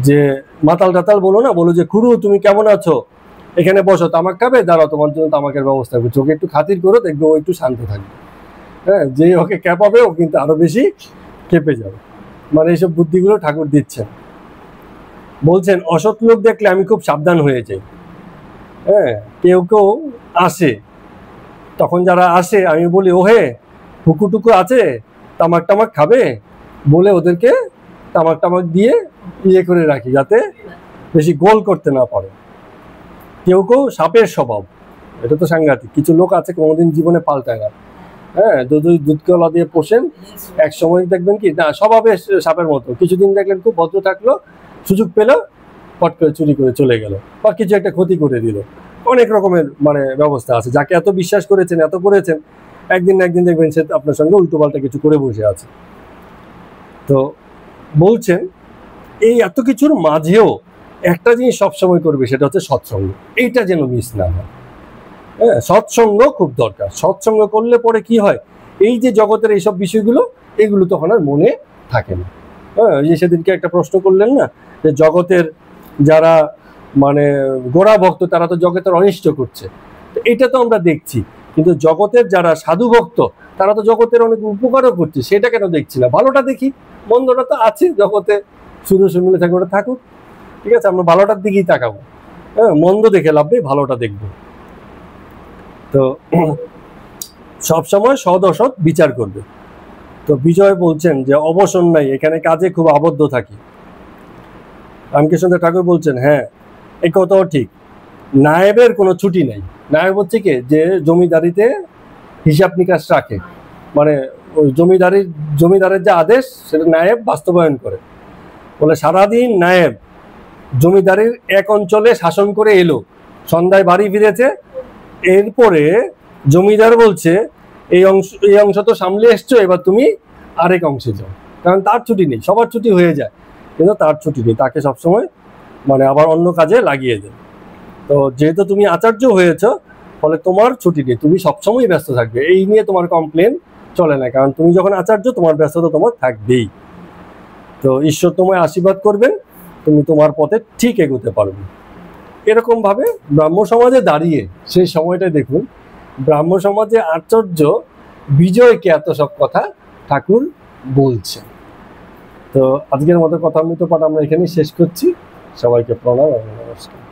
যে মাতাল টাতাল বলো না, বলো যে খুড়ু তুমি কেমন আছো, এখানে বসো, তামাক খাবে, দাঁড়াও তোমার জন্য তামাকের ব্যবস্থা করছি, ওকে একটু খাতির করো, দেখবে ও একটু শান্ত থাকবে। হ্যাঁ, যে ওকে ক্যাপাবে ও কিন্তু আরো বেশি কেঁপে যাবে। মানে এইসব বুদ্ধিগুলো ঠাকুর দিচ্ছেন। বলছেন অসৎ লোক দেখলে আমি খুব সাবধান হয়ে যাই। হ্যাঁ, কেউ কেউ আসে, তখন যারা আসে আমি বলি ওহে হুকুটুকু আছে, তামাক টামাক খাবে, বলে ওদেরকে তামাক টামাক দিয়ে ইয়ে করে রাখি, যাতে বেশি গোল করতে না পারে। কেউ কেউ সাপের স্বভাব, এটা তো সাংঘাতিক। কিছু লোক আছে কোনোদিন জীবনে পাল্টায় না। হ্যাঁ, দুধ কলা দিয়ে পোষেন, এক সময় দেখবেন কি না স্বভাবে সাপের মতো, কিছুদিন দেখলেন খুব ভদ্র থাকলো, সুযোগ পেলো পট করে চুরি করে চলে গেল, বা কিছু একটা ক্ষতি করে দিল। অনেক রকমের মানে ব্যবস্থা আছে। যাকে এত বিশ্বাস করেছেন, এত করেছেন, একদিন না একদিন দেখবেন সে আপনার সঙ্গে উল্টোপাল্টা কিছু করে বসে আছে। তো বলছেন এই এত কিছুর মাঝেও একটা জিনিস সবসময় করবে, সেটা হচ্ছে সৎসঙ্গ। এইটা যেন মিস না হয়। হ্যাঁ, সৎসঙ্গ খুব দরকার। সৎসঙ্গ করলে পরে কি হয়, এই যে জগতের এইসব বিষয়গুলো, এগুলো তখন আর মনে থাকে না। হ্যাঁ, এই যে সেদিনকে একটা প্রশ্ন করলেন না, যে জগতের যারা মানে গোড়া ভক্ত তারা তো জগতের অনিষ্ট করছে, তো এটা তো আমরা দেখছি। কিন্তু জগতের যারা সাধু ভক্ত তারা তো জগতের অনেক উপকারও করছে, সেটা কেন দেখছি না? ভালোটা দেখি, মন্দটা তো আছে জগতে, শুরু মিলে থাকে, ওটা থাকুক, ঠিক আছে, আমরা ভালোটার দিকেই তাকাবো। হ্যাঁ, মন্দ দেখে লাভ নেই, ভালোটা দেখবো। তো সবসময় সৎ অসৎ বিচার করবে। তো বিজয় বলছেন যে অবসর নাই, এখানে কাজে খুব আবদ্ধ থাকি। রামকৃষ্ণ ঠাকুর বলছেন হ্যাঁ, এই কথাও ঠিক, নায়েবের কোনো ছুটি নেই। নায়েব হচ্ছে কি, যে জমিদারিতে হিসাব নিকাশ রাখে, মানে ওই জমিদারের যে আদেশ সেটা নায়েব বাস্তবায়ন করে। বলে সারাদিন নায়েব জমিদারির এক অঞ্চলে শাসন করে এলো, সন্ধ্যায় বাড়ি ফিরেছে, এরপরে জমিদার বলছে এই অংশ তো সামলে এসছো, এবার তুমি আরেক অংশে যাও। কারণ তার ছুটি নেই, সবার ছুটি হয়ে যায়, কিন্তু তার ছুটি নেই, তাকে সবসময় মানে আবার অন্য কাজে লাগিয়ে দেয়। তো যেহেতু তুমি আচার্য হয়েছ, ফলে তোমার ছুটি নেই, তুমি সবসময় ব্যস্ত থাকবে, এই নিয়ে তোমার কমপ্লেন চলে না, কারণ তুমি যখন আচার্য তোমার ব্যস্ততা তোমার থাকবেই। তো ঈশ্বর তোমায় আশীর্বাদ করবেন, তুমি তোমার পথে ঠিক এগোতে পারবে। এরকম ভাবে ব্রাহ্ম সমাজে দাঁড়িয়ে সেই সময়টাই দেখুন, ব্রাহ্ম সমাজে আচার্য বিজয়কে এত সব কথা ঠাকুর বলছে। তো আজকের মতো কথা অমৃত পাঠ আমরা এখানেই শেষ করছি। সবাইকে প্রণাম এবং নমস্কার।